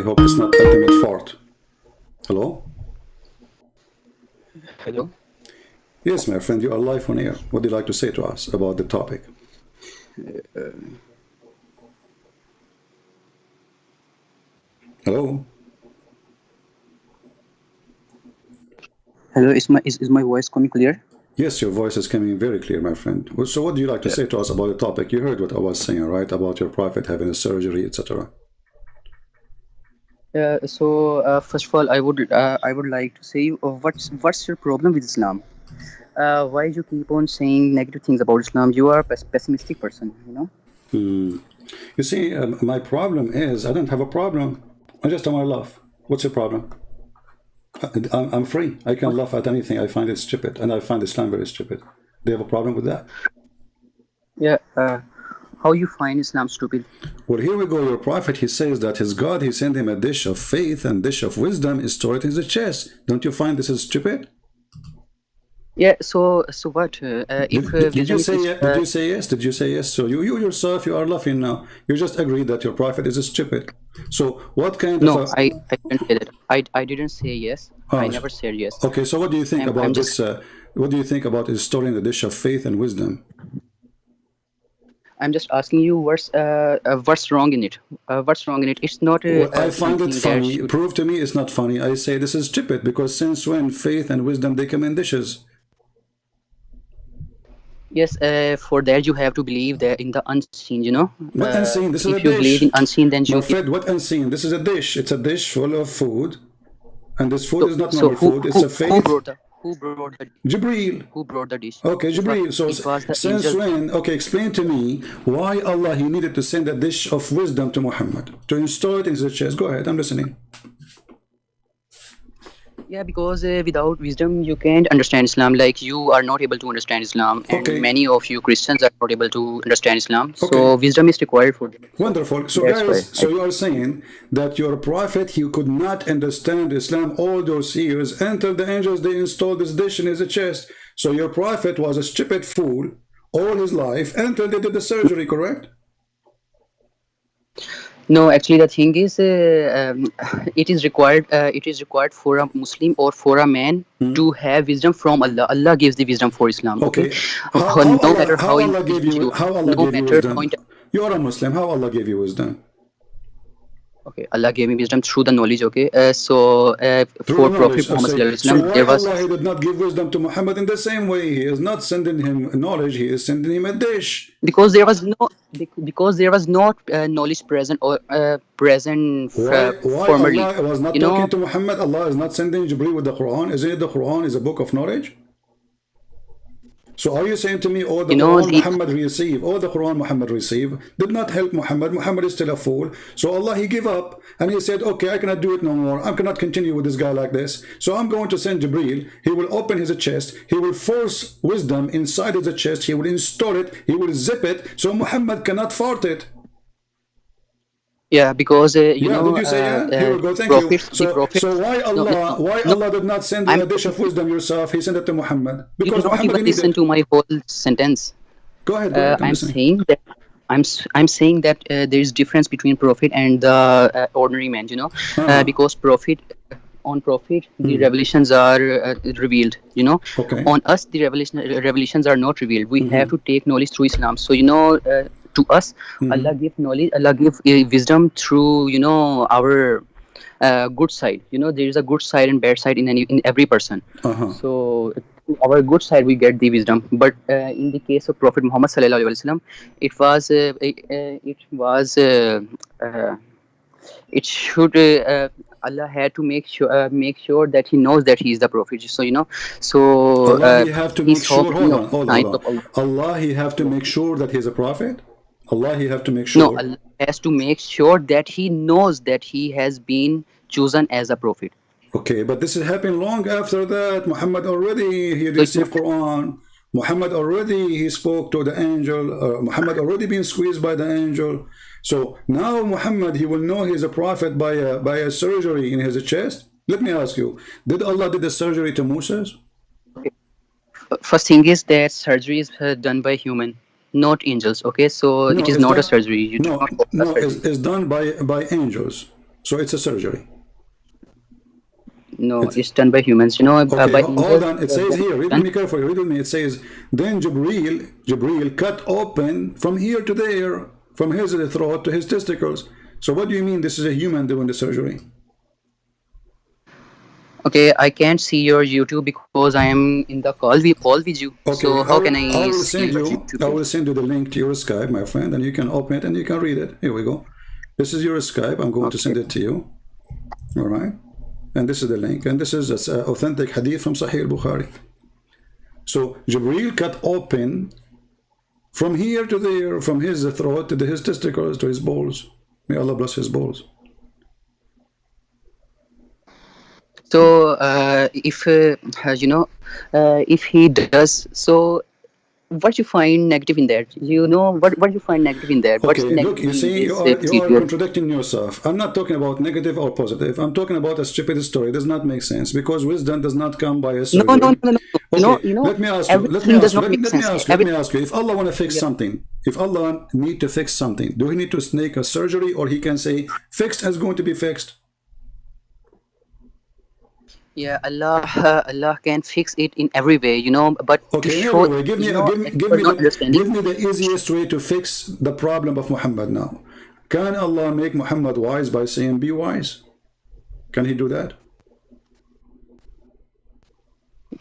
hope it's not ultimate fart. Hello? Hello. Yes, my friend, you are live on air. What do you like to say to us about the topic? Hello? Hello. Is my voice coming clear? Yes, your voice is coming very clear, my friend. So what do you like to say to us about the topic? You heard what I was saying, right? About your prophet having a surgery, etc. First of all, I would like to say, what's your problem with Islam? Why you keep on saying negative things about Islam? You are a pessimistic person, you know. You see, my problem is I don't have a problem. I just want to laugh. What's your problem? I'm free. I can laugh at anything. I find it stupid, and I find Islam very stupid. Do you have a problem with that? Yeah. How you find Islam stupid? Well, here we go. Your prophet, he says that his God, he sent him a dish of faith and dish of wisdom is stored in his chest. Don't you find this is stupid? Yeah. So what? If Did you wisdom say is yes? Did you say yes? Did you say yes? So you yourself, you are laughing now. You just agreed that your prophet is stupid. So what kind no, of I didn't say that. I didn't say yes. I never said yes. Okay, so what do you think I'm about just this? What do you think about is storing the dish of faith and wisdom? I'm just asking you what's wrong in it? What's wrong in it? It's not Well, I find it something that funny. should. Prove to me it's not funny. I say this is stupid because since when faith and wisdom they come in dishes? Yes, for that you have to believe that in the unseen, you know. What unseen? This is a If you believe in dish. unseen, then My you. friend, what unseen? This is a dish. It's a dish full of food. And this food So, is not so normal food. It's a faith. who brought the Jibreel. who brought the dish? Okay, It was Jibreel. So it was the since angel. when? Okay, explain to me why Allah he needed to send a dish of wisdom to Muhammad to install it in his chest. Go ahead, I'm listening. Yeah, because without wisdom you can't understand Islam. Like you are not able to understand Islam, and Okay. many of you Christians are not able to understand Islam. Okay. So wisdom is required for them. Wonderful. So That's guys, why. so you are saying that your prophet, he could not understand Islam all those years until the angels, they installed this dish in his chest. So your prophet was a stupid fool all his life until they did the surgery, correct? No, actually, the thing is, it is required. It is required for a Muslim or for a man to have wisdom from Allah. Allah gives the wisdom for Islam. Okay, no matter how Allah gave you, intelligent how Allah no gave you matter how wisdom? You are a Muslim. How Allah gave you wisdom? Okay, Allah gave me wisdom through the knowledge. Okay, Through for knowledge. Prophet Muhammad So, Sallallahu Alaihi so Wasallam, why there was. Allah he did not give wisdom to Muhammad in the same way? He is not sending him knowledge. He is sending him a dish. Because there was not knowledge present or present Why formerly, Allah was not you know. talking to Muhammad? Allah is not sending Jibreel with the Quran. Isn't it the Quran is a book of knowledge? So are you saying to me, oh, the Quran Muhammad received, oh, the Quran Muhammad received did not help Muhammad. Muhammad is still a fool. So Allah, he gave up and he said, okay, I cannot do it no more. I cannot continue with this guy like this. So I'm going to send Jibreel. He will open his chest. He will force wisdom inside his chest. He will install it. He will zip it. So Muhammad cannot fart it. Yeah, because you know. Did you say yeah? Here we go. Thank prophets, you. So why Allah? Why Allah did not send you a dish of wisdom yourself? He sent it to Muhammad because you Muhammad not even listen to my whole sentence. Go ahead. Go ahead. I'm saying that I'm saying that there is difference between prophet and the ordinary man. You know, because prophet. On prophet, the revelations are revealed. You know, on us the revelations are not revealed. We have to take knowledge through Islam. So you know, to us, Allah give knowledge. Allah give wisdom through our good side. You know, there is a good side and bad side in every person. So our good side we get the wisdom. But in the case of Prophet Muhammad Sallallahu Alaihi Wasallam, it should. Allah had to make sure that he knows that he is the prophet. So you know, so Allah he have to make sure. Hold on. Allah he have to make sure that he is a prophet. Allah he have to make sure. No, Allah has to make sure that he knows that he has been chosen as a prophet. Okay, but this has happened long after that. Muhammad already he received Quran. Muhammad already he spoke to the angel. Muhammad already been squeezed by the angel. So now Muhammad, he will know he's a prophet by a surgery in his chest. Let me ask you, did Allah did the surgery to Moses? Okay. First thing is that surgery is done by human, not angels. Okay, so it is not a surgery. It's done by angels. So it's a surgery. No, it's done by humans. Okay, By hold angels. on. It says here, read with me carefully, read with me. It says, then Jibreel cut open from here to there, from his throat to his testicles. So what do you mean this is a human doing the surgery? Okay, I can't see your YouTube because I am in the call with you. Okay, So how can I I will see send your you, YouTube? I will send you the link to your Skype, my friend, and you can open it and you can read it. Here we go. This is your Skype. I'm going to send it to you. All right. And this is the link. And this is an authentic hadith from Sahih al-Bukhari. So Jibreel cut open from here to there, from his throat to his testicles to his balls. May Allah bless his balls. So if if he does so, what you find negative in that? What you find negative in that? What's Okay, the look, negative you in see, this you are procedure? contradicting yourself. I'm not talking about negative or positive. I'm talking about a stupid story. It does not make sense because wisdom does not come by a surgery. No. Okay, let me ask you. Everything does not make sense. Let me ask you. If Allah want to fix Yeah. something, if Allah need to fix something, do he need to snake a surgery, or he can say fixed is going to be fixed? Yeah, Allah can fix it in every way, but to Okay, show, anyway, give me not understanding. the easiest way to fix the problem of Muhammad now. Can Allah make Muhammad wise by saying be wise? Can he do that?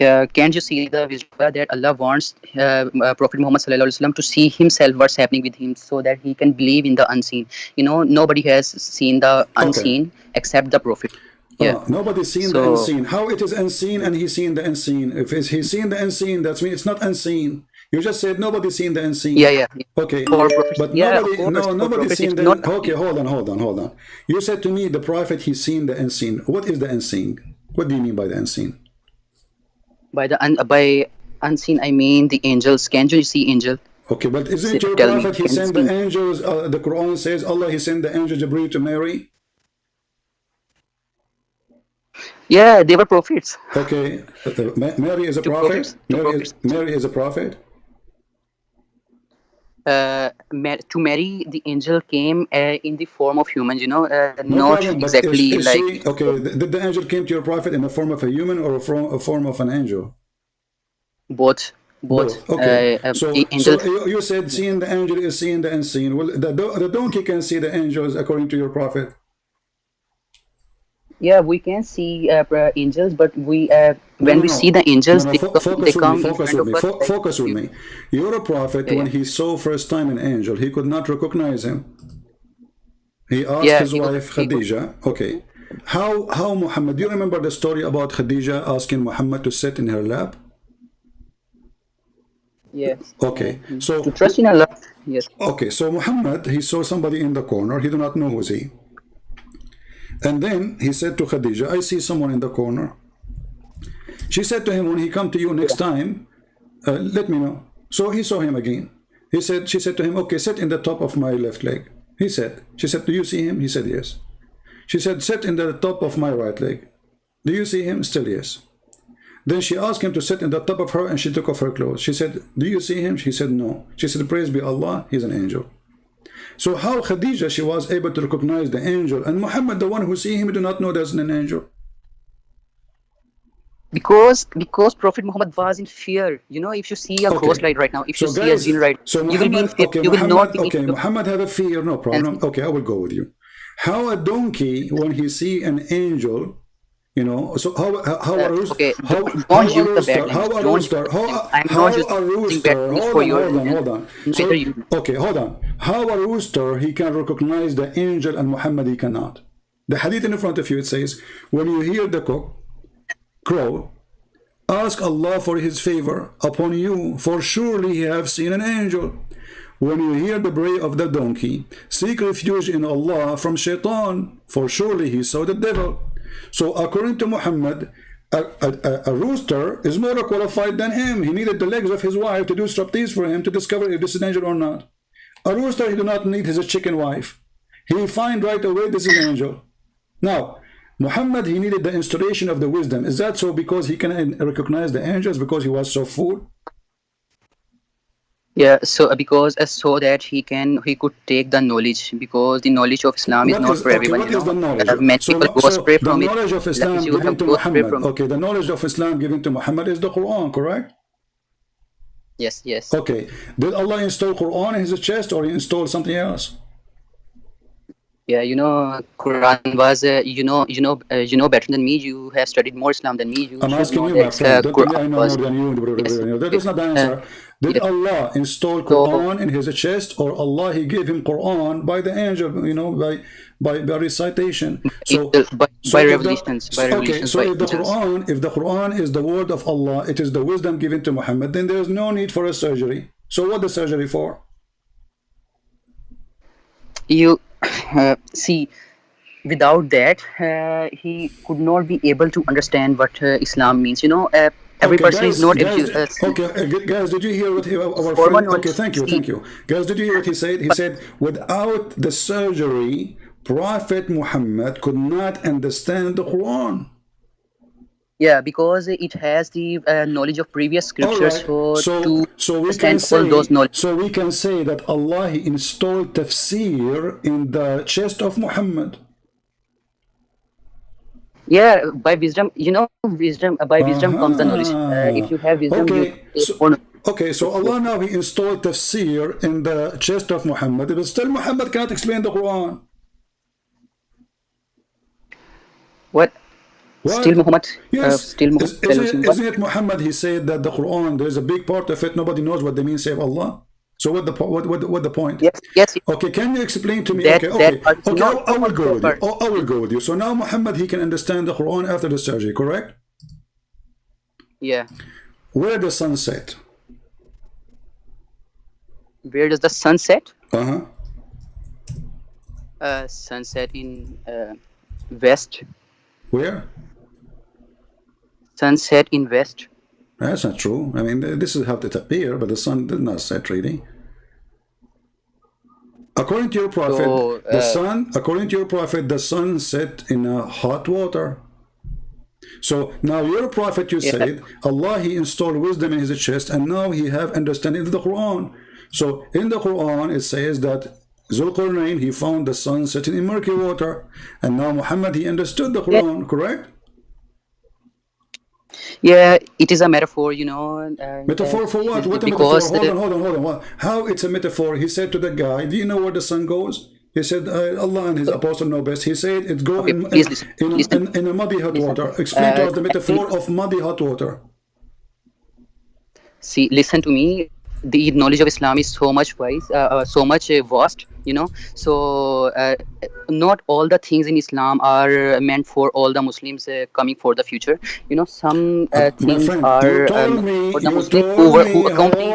Yeah, can't you see the wisdom that Allah wants Prophet Muhammad sallallahu alaihi wasallam to see himself what's happening with him, so that he can believe in the unseen. Nobody has seen the unseen except the Prophet. Yeah. Nobody's seen the unseen. How it is unseen and he's seen the unseen? If he's seen the unseen, that's mean it's not unseen. You just said nobody's seen the unseen. Yeah. Okay, For Prophet, but yeah, nobody's seen it's the. not. Okay, hold on. You said to me the prophet he's seen the unseen. What is the unseen? What do you mean by the unseen? By unseen, I mean the angels. Can't you see angel? Okay, but isn't your Tell me, prophet he can you sent the see? angels? The Quran says Allah he sent the angel Jibreel to Mary. Yeah, they were prophets. Okay, Mary is a Two prophet. prophets. Mary is a prophet. To Mary, the angel came in the form of humans. No Not problem, but exactly is like. she okay? Did the angel came to your prophet in the form of a human or a form of an angel? Both. Okay. So Angels. you said seeing the angel is seeing the unseen. Well, the donkey can see the angels according to your prophet. Yeah, we can see angels, but when we see the angels, they come in front of us. Focus with me. Your prophet, when he saw first time an angel, he could not recognize him. He asked his wife Khadija. Okay. How Muhammad? Do you remember the story about Khadija asking Muhammad to sit in her lap? Yes. Okay. So To trust in Allah. Yes. okay. So Muhammad, he saw somebody in the corner. He did not know who's he. And then he said to Khadija, I see someone in the corner. She said to him, when he come to you next time, let me know. So he saw him again. She said to him, okay, sit in the top of my left leg. She said, do you see him? He said, yes. She said, sit in the top of my right leg. Do you see him? Still yes. Then she asked him to sit in the top of her and she took off her clothes. She said, do you see him? She said, no. She said, praise be Allah, he's an angel. So how Khadija, she was able to recognize the angel, and Muhammad, the one who see him, do not know there's an angel? Because Prophet Muhammad was in fear. If you see a ghost right now, if you see a jinn right, you will be in fear. You will not be in fear. Muhammad have a fear, no problem. Okay, I will go with you. How a donkey, when he see an angel, so how a rooster, hold on. So, okay, hold on. How a rooster, he can recognize the angel and Muhammad he cannot. The hadith in front of you, it says, when you hear the crow, ask Allah for his favor upon you, for surely he have seen an angel. When you hear the bray of the donkey, seek refuge in Allah from shaitan, for surely he saw the devil. So according to Muhammad, a rooster is more qualified than him. He needed the legs of his wife to do striptease for him to discover if this is an angel or not. A rooster, he do not need his chicken wife. He find right away this is an angel. Now, Muhammad, he needed the installation of the wisdom. Is that so because he can recognize the angels because he was so full? Yeah, so because so that he could take the knowledge, because the knowledge of Islam is What not is for okay? everyone, What is the knowledge? many people go So astray the from it, knowledge of like Islam you given have to go astray Muhammad. from it. Okay, the knowledge of Islam given to Muhammad is the Quran, correct? Yes, yes. Okay. Did Allah install Quran in his chest or he installed something else? Yeah, Quran was, you know better than me. You have studied more Islam than me. You I'm should asking know you, my that friend. Don't tell me Quran I know more was, than you. yes, That's not the answer. Did yes. Allah install So Quran in his chest, or Allah he gave him Quran by the angel? By recitation. So, by so if the revelations, okay, so by if angels. The Quran is the word of Allah, it is the wisdom given to Muhammad. Then there is no need for a surgery. So what the surgery for? You see, without that, he could not be able to understand what Islam means. Every Okay, person is guys, not guys, see, okay, guys, did you hear what our formal friend? Okay, knowledge. thank See, you, guys. Did you hear what he said? He said, without the surgery, Prophet Muhammad could not understand the Quran. yeah, because it has the knowledge of previous All scriptures, right, so so to we can understand all those say, knowledge. that Allah he installed tafsir in the chest of Muhammad. Yeah, by wisdom, wisdom, by wisdom comes the knowledge. If Uh-huh. you have wisdom, you Okay, take more knowledge. so Allah now he installed tafsir in the chest of Muhammad, but still Muhammad cannot explain the Quran. What? Still What? Muhammad, Yes. what? Isn't it Muhammad? He said that the Quran, there's a big part of it, nobody knows what they mean, save Allah. So what the point? Yes, yes. Okay, can you explain to me? That part is Okay. not I will go that with you. part. I will go with you. So now Muhammad he can understand the Quran after the surgery, correct? Yeah. Where the sun set? Where does the sun set? Uh huh. Sunset in west. Where? Sunset in west. That's not true. I mean, this is how it appear, but the sun did not set really. According to your prophet, So the sun set in hot water. So now your prophet, you yeah, said, Allah he installed wisdom in his chest, and now he have understanding of the Quran. So in the Quran it says that Zulqarnain he found the sun setting in murky water, and now Muhammad he understood the yeah, Quran, correct? yeah. It is a metaphor, Metaphor for what? What a metaphor? because Hold on. What? How it's a metaphor? He said to the guy, "Do you know where the sun goes?" He said, "Allah and His apostle know best." He said, "It go okay. Please listen, listen, in a muddy hot listen. water." Explain to us the Actually, metaphor of muddy hot water. see, listen to me. The knowledge of Islam is so much wise, so much vast. So not all the things in Islam are meant for all the Muslims coming for the future. Some My things friend, are for the Muslims who complete.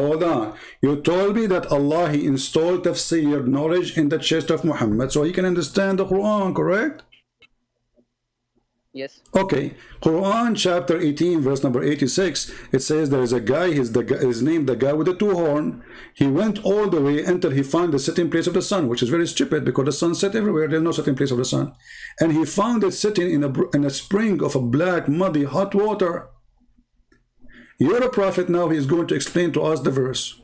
hold on. You told me that Allah He installed tafsir knowledge in the chest of Muhammad so he can understand the Quran, correct? Yes. Okay, Quran chapter 18 verse number 86, it says there is a guy, his name the guy with the two horn. He went all the way until he found the setting place of the sun, which is very stupid because the sun set everywhere, there's no setting place of the sun. And he found it sitting in a spring of a black muddy hot water. You're a prophet now, he is going to explain to us the verse.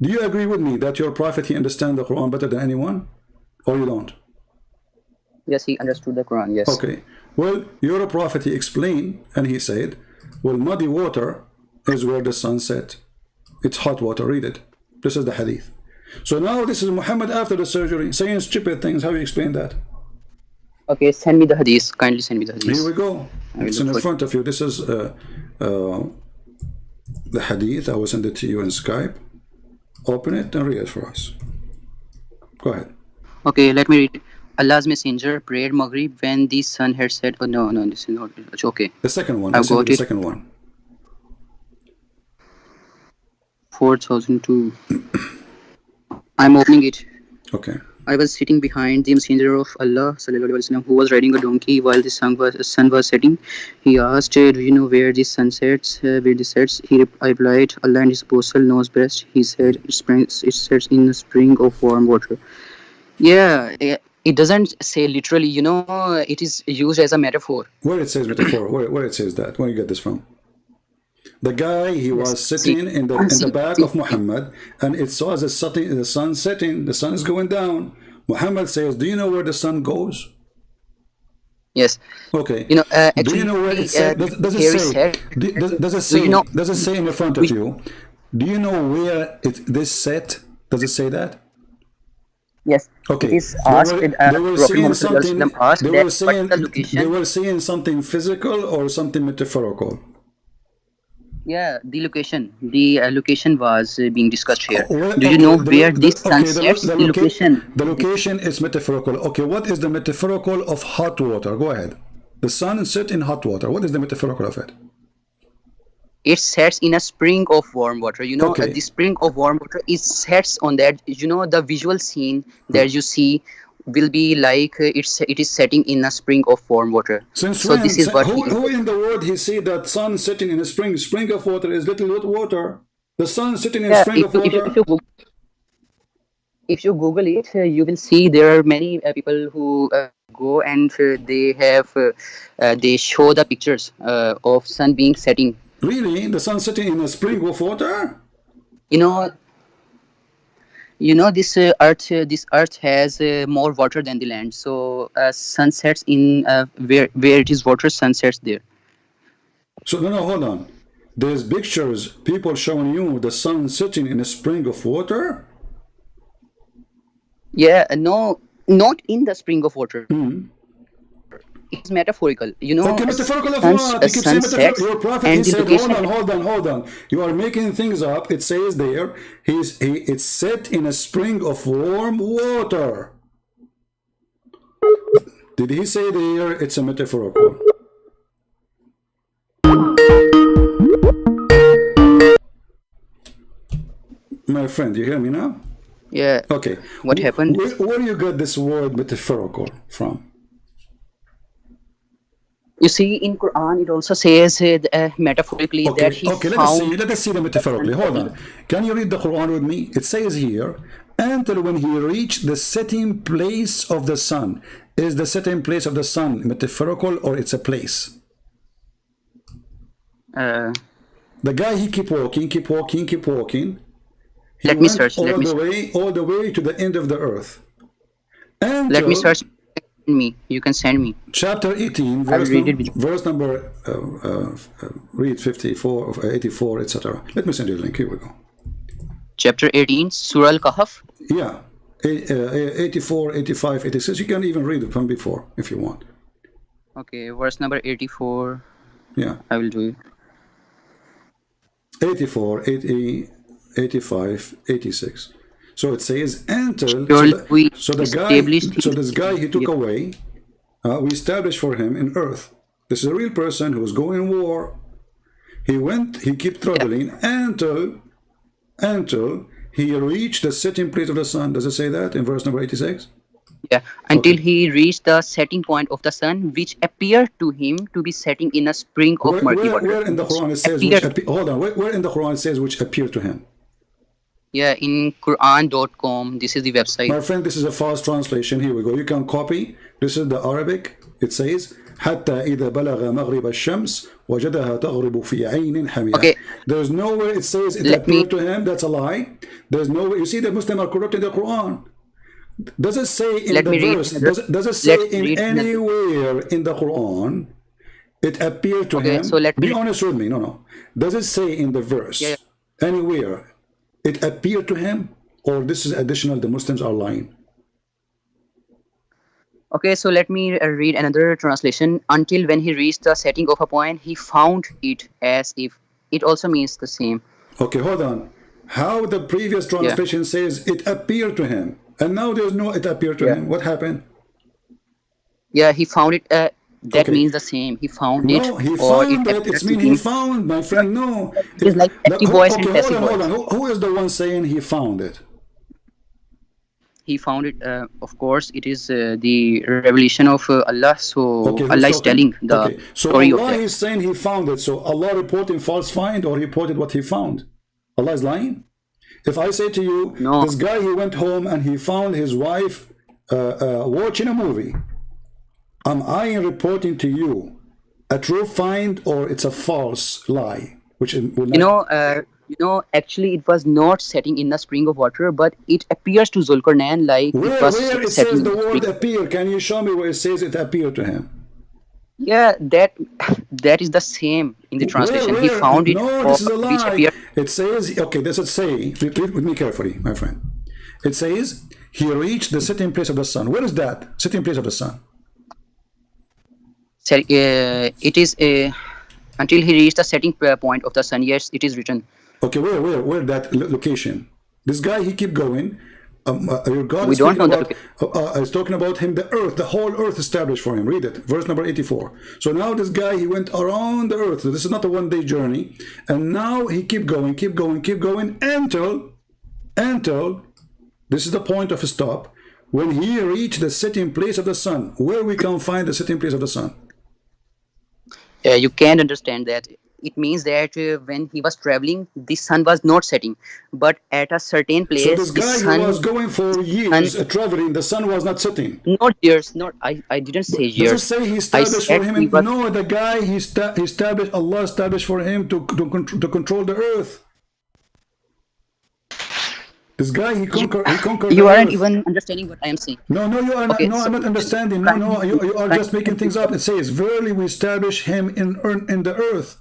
Do you agree with me that your prophet he understands the Quran better than anyone, or you don't? Yes, he understood the Quran. Yes. Okay. Well, you're a prophet, he explained, and he said, well, muddy water is where the sun set. It's hot water, read it. This is the hadith. So now this is Muhammad after the surgery, saying stupid things. How do you explain that? Okay, send me the hadith. Kindly send me the hadith. Here we go. It's in front of you. This is the hadith. I will send it to you in Skype. Open it and read it for us. Go ahead. Okay, let me read. Allah's messenger prayed Maghrib when the sun had set. Oh, no, this is not. Okay. The second one. I've got the it. second one. 4002. I'm opening it. Okay. I was sitting behind the messenger of Allah وسلم, who was riding a donkey while the sun was setting. He asked, do you know where the sun sets? Where this sets? I replied, Allah and His apostle knows best. He said, it sets in a spring of warm water. Yeah, it doesn't say literally, it is used as a metaphor. Where it says metaphor? Where it says that? Where you get this from? The guy, he Yes. was See, sitting in the back of Muhammad, and it saw the sun setting. The sun is going down. Muhammad says, "Do you know where the sun goes?" yes. Okay. You know, Do you actually, know where it said? Does it here is say? said. Does it Do you say? know? Does it say in the front of We, you? Do you know where this set? Does it say that? yes, it Okay. is asked. They were Prophet saying Muhammad Sallallahu Alaihi something. Wasallam asked They that were what is saying the they location? were saying something physical or something metaphorical. Yeah, the location. The location was being discussed here. Do you Okay, know where this sun sets? The location. the location is metaphorical. Okay, what is the metaphorical of hot water? Go ahead. The sun set in hot water. What is the metaphorical of it? It sets in a spring of warm water. You know, Okay. the spring of warm water is sets on that. You know, the visual scene that you see will be like it is setting in a spring of warm water. Since So when? this is what he Who in the world he see that sun sitting in a spring of water is little water? The sun sitting in a yeah. spring of water. If you Google it, you will see there are many people who go and they show the pictures of sun being setting. Really? The sun sitting in a spring of water? You know, this earth has more water than the land. So sunsets in where it is water, sunsets there. So no, hold on. There's pictures, people showing you the sun sitting in a spring of water. Yeah, no, not in the spring of water. Hmm. It's metaphorical. You know, Okay, metaphorical of what? a You keep saying sun metaphorical. sets Your prophet, he and the said, location. hold on. You are making things up. It says there, it's set in a spring of warm water. Did he say there it's a metaphorical? My friend, you hear me now? Yeah. Okay. What happened? Where do you get this word metaphorical from? You see, in Quran, it also says metaphorically that he Okay, found let us see the metaphorically. Hold on. Can you read the Quran with me? It says here, until when he reached the setting place of the sun. Is the setting place of the sun metaphorical or it's a place? Uh, The guy, he keep walking. He let me went search. all the way to the end of the earth. Let me Until search. Me. You can send me. chapter 18, I will read it. verse number, read 54, 84, etc. Let me send you the link. Here we go. Chapter 18, Surah Al-Kahf. Yeah, 84, 85, 86. You can even read it from before if you want. Okay, verse number 84. Yeah, I will do it. 84, 80, 85, 86. So it says until Surely we so established this guy he took away, we established for him in earth. This is a real person who was going war. He kept traveling until he reached the setting place of the sun. Does it say that in verse number 86? Yeah, until he reached the setting point of the sun, which appeared to him to be setting in a spring of murky water. Where in the Quran it says hold on, where in the Quran it says which appeared to him? Yeah, in Quran.com. This is the website. My friend, this is a fast translation. Here we go. You can copy. This is the Arabic. It says حتى إذا بلغ مغرب الشمس وجدها تغرب في عين حمية. Okay. There's nowhere it says it appeared to him. That's a lie. There's no. You see, the Muslims are corrupting the Quran. Does it say in the verse? Does it say in anywhere in the Quran it appeared to him? So be honest with me. No. Does it say in the verse anywhere it appeared to him, or this is additional? The Muslims are lying. Okay, so let me read another translation. Until when he reached the setting of a point, he found it as if. It also means the same. Okay, hold on. How the previous translation says it appeared to him, and now there's no it appeared to him. What happened? Yeah, he found it. That means the same. He found it. No, he found it. It's mean he found, my friend. No. It's like active voice and passive voice. Hold on. Who is the one saying he found it? He found it. Of course, it is the revelation of Allah. So Allah is telling the story of that. Allah is saying he found it. So Allah reporting false find or reported what he found? Allah is lying? If I say to you, this guy, he went home and he found his wife watching a movie, am I reporting to you a true find or it's a false lie? which will You not. know, actually, it was not setting in the spring of water, but it appears to Zulkarnain like it was Where it setting says in the the word spring. appear? Can you show me where it says it appeared to him? Yeah, that that is the same in the translation. He Where? found it, No, or this is a which lie. appeared. It says, okay, does it say, read with me carefully, my friend. It says, he reached the sitting place of the sun. Where is that? Sitting place of the sun. It is until he reached the setting point of the sun. Yes, it is written. Okay, where that location? This guy, he keep going. Your God We is don't speaking know the about, location. is talking about him, the earth, the whole earth established for him. Read it, verse number 84. So now this guy, he went around the earth. So this is not a one-day journey. And now he keep going, keep going, keep going until this is the point of stop. When he reached the sitting place of the sun, where we can find the sitting place of the sun? You can't understand that. It means that when he was traveling, the sun was not setting, but at a certain So place, this the guy, he was sun, going for sun, years traveling. The sun was not setting. not years, not I didn't say Does it years. say he I established for said him? he was. No, the guy he established. Allah established for him to control the earth. This guy You, he conquered the you aren't earth. even understanding what I am saying. No, you are not. Okay, No, so I'm not just understanding. No, you are just making things up. It says, "Verily, we establish him in the earth,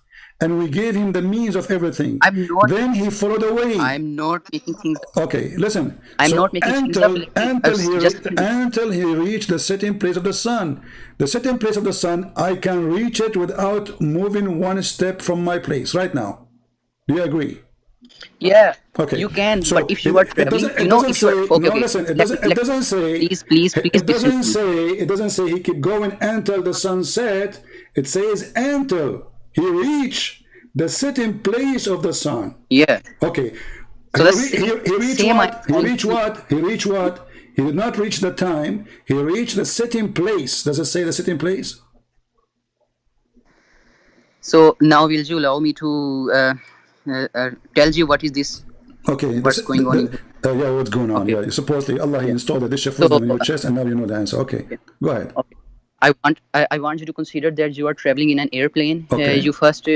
and we gave him the means of everything. I'm not. Then he followed the way." I'm not making things. Okay, listen. I'm not So making things up. Let me just. until he reached the sitting place of the sun, the sitting place of the sun, I can reach it without moving one step from my place right now. Do you agree? Yeah, Okay, you can. But so if you are traveling, it doesn't if you are say okay, no. okay. Listen, it Let me doesn't say please listen to me. it doesn't say he keep going until the sun set. It says until he reach the sitting place of the sun. Yeah. Okay, So he reached same I'm what? He trying reached to. what? He reached what? He did not reach the time. He reached the sitting place. Does it say the sitting place? So now will you allow me to tell you what is this? Okay, What's going on in here? yeah, what's going on? Okay. Yeah, supposedly Allah, he Yeah. installed a dish of So wisdom in your chest, and now you know the answer. Okay, okay. go ahead. Okay. I want you to consider that you are traveling in an airplane. Okay, You first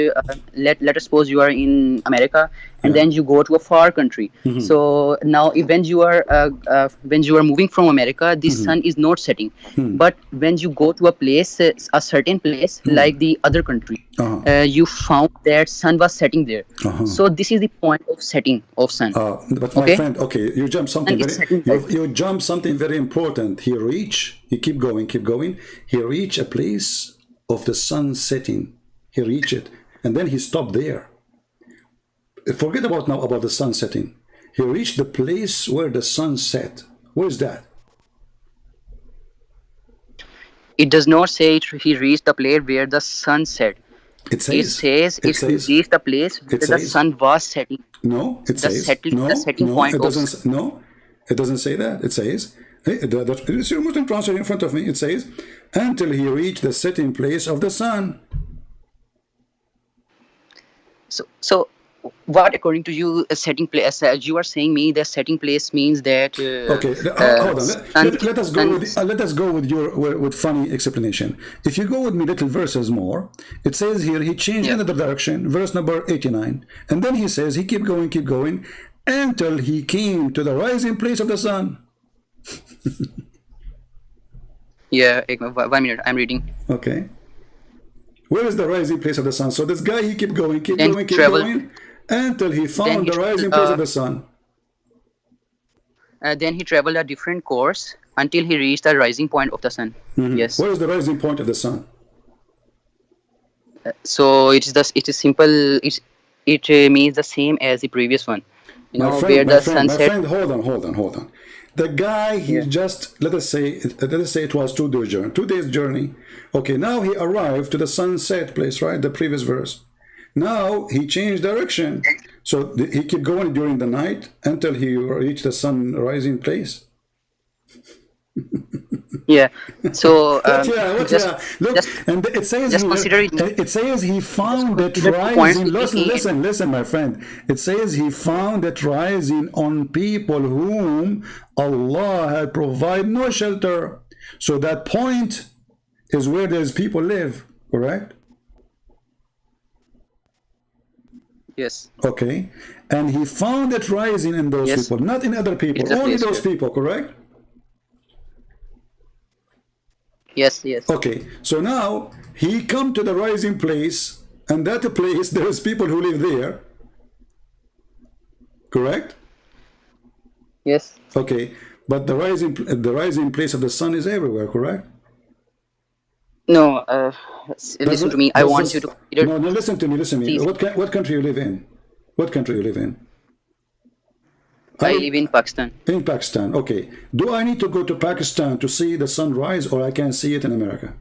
let us suppose you are in America, and yeah. then you go to a far country. So now, if when you are moving from America, the sun is not setting. But when you go to a place, a certain place like the other country, you found that sun was setting there. So this is the point of setting of sun. But my Okay, friend, okay, you jump something and it's setting right. you jump something very important. He keep going, keep going. He reached a place of the sun setting. He reached it, and then he stopped there. Forget about now about the sun setting. He reached the place where the sun set. Where is that? It does not say he reached the place where the sun set. It It says. says It if he says. reached the place It where the says. sun was setting, No. It the says. setting, the No. setting No. point It of doesn't. No. It doesn't say that. It says. It's your Muslim translation in front of me. It says, until he reached the setting place of the sun. so what according to you a setting place? You are saying me that setting place means that Okay, hold on. sun, Let us go with with funny explanation. If you go with me little verses more, it says here he changed yeah. another direction, verse number 89, and then he says he keep going until he came to the rising place of the sun. Yeah, 1 minute, I'm reading. Okay, where is the rising place of the sun? So this guy he keep going, Then keep travel. going until he Then found he the rising traveled, place of the sun. then he traveled a different course until he reached the rising point of the sun. Yes. Where is the rising point of the sun? So it is simple. It means the same as the previous one. Where the sunset. Hold on. The guy, he Yeah. just, let us say it was 2 days journey. 2 days journey. Okay, now he arrived to the sunset place, right? The previous verse. Now he changed direction. So he kept going during the night until he reached the sun rising place. Yeah. So just Look, just and it says just here, consider it. it says he found it Consider 2 points rising. between A and Listen, my friend. It says he found it rising on people whom Allah had provided no shelter. So that point is where those people live, correct? Yes. Okay, and he found it rising in those Yes. people, not in other It people, is a only place those where. people, correct? Yes. Yes. Okay, so now he come to the rising place, and that place there's people who live there, correct? Yes. Okay, but the rising place of the sun is everywhere, correct? No. Does Listen to it, me. I does want you this, to consider. no, no, listen to me. See, What country you live in? What country you live in? I I live live in Pakistan. in Pakistan. Okay, do I need to go to Pakistan to see the sunrise, or I can see it in America?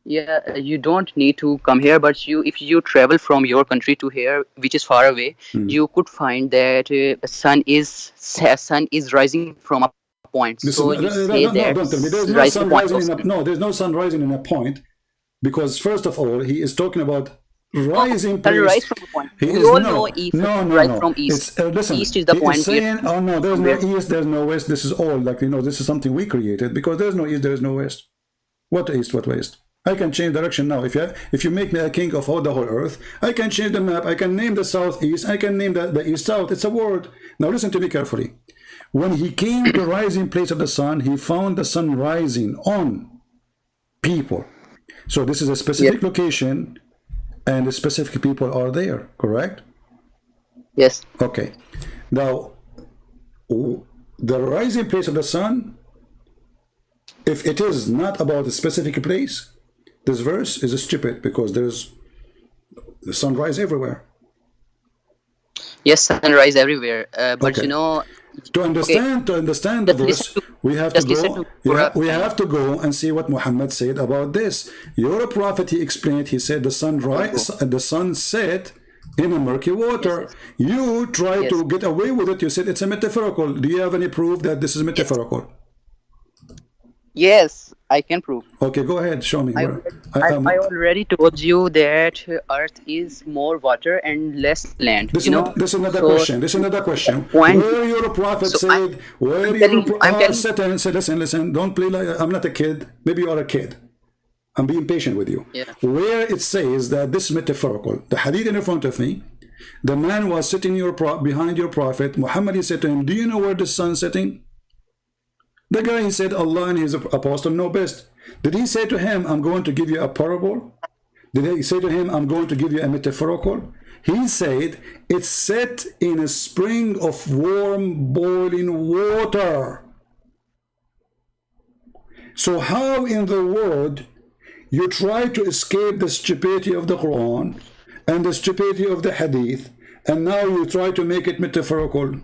Yeah, you don't need to come here, but if you travel from your country to here, which is far away, you could find that sun is rising from a point. So you Listen, say that no, don't tell me. There's no rising sun point of rising sun. in a, no, there's no sun rising in a point, because first of all, he is talking about No, rising sunrise place. from a point. He We is all know no, east, no, no, sunrise no. from east. It's East listen. is the He is point where saying, oh no, there's from no where. east, there's no west. This is all like this is something we created, because there's no east, there's no west. What east? What west? I can change direction now. If you make me a king of all the whole earth, I can change the map. I can name the southeast. I can name the east south. It's a word. Now listen to me carefully. When he came to the rising place of the sun, he found the sun rising on people. So this is a Yes. specific location, and the specific people are there. Correct? Yes. Okay. Now, the rising place of the sun, if it is not about a specific place, this verse is stupid, because there's the sunrise everywhere. Yes, sunrise everywhere. But Okay. To okay, understand the just listen verse, to we have to just listen go. to for Yeah, a we time. have to go and see what Muhammad said about this. Your prophet, he explained. He said the Okay, bro. sun set in a murky Yes. water. Yes. You try Yes. to get away with it. You said it's a metaphorical. Do you have any proof that this is Yes. metaphorical? Yes, I can prove. Okay, go ahead. Show me I where. already, I, I already told you that Earth is more water and less land. this is another So question. This is another the question. point. Where your prophet So said, where I'm telling your you. I'm telling you. sit and say, listen, don't play like I'm not a kid. Maybe you are a kid. I'm being patient with you. Yeah. Where it says that this is metaphorical. The hadith in front of me, the man was sitting behind your prophet. Muhammad, he said to him, do you know where the sun is setting? The guy, he said, Allah and his apostle know best. Did he say to him, I'm going to give you a parable? Did he say to him, I'm going to give you a metaphorical? He said, it's set in a spring of warm boiling water. So how in the world you try to escape the stupidity of the Quran and the stupidity of the Hadith, and now you try to make it metaphorical?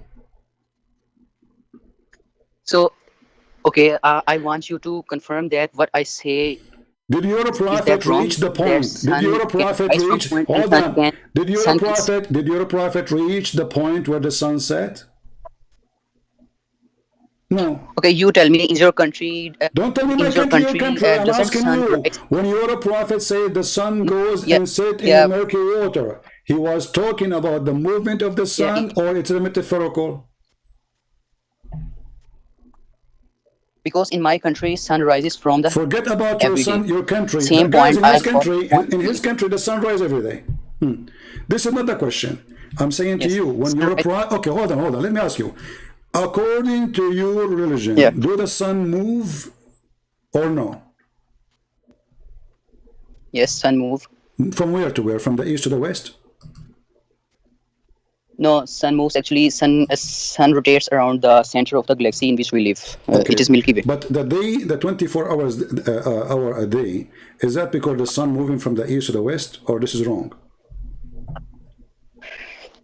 So okay, I want you to confirm that what I say Did your is that prophet wrong. reach the That point? Did sun your can prophet rise from reach? point and Hold sun on. can sun can. Did your prophet reach the point where the sun set? No. Okay, you tell me. In your country, Don't tell me my country, your country. I'm doesn't asking sun you. rise? When your prophet said the sun goes Yeah, and set in the yeah, murky water, he was talking about the movement of the yeah. sun, or it's a metaphorical? Because in my country, sun rises from the Forget about your every day. son, your country. Same Guys, point in I his got country, point in to his you. country, the sun rises every day. This is another question. I'm saying to Yes, you, when sun you're rise. okay, hold on. Let me ask you. According to your Yeah. religion, do the sun move or no? Yes, sun move. From where to where? From the east to the west? No, sun moves. Actually, sun rotates around the center of the galaxy in which we live. It Okay. is Milky Way. But the day, the 24 hours hour a day, is that because the sun moving from the east to the west, or this is wrong?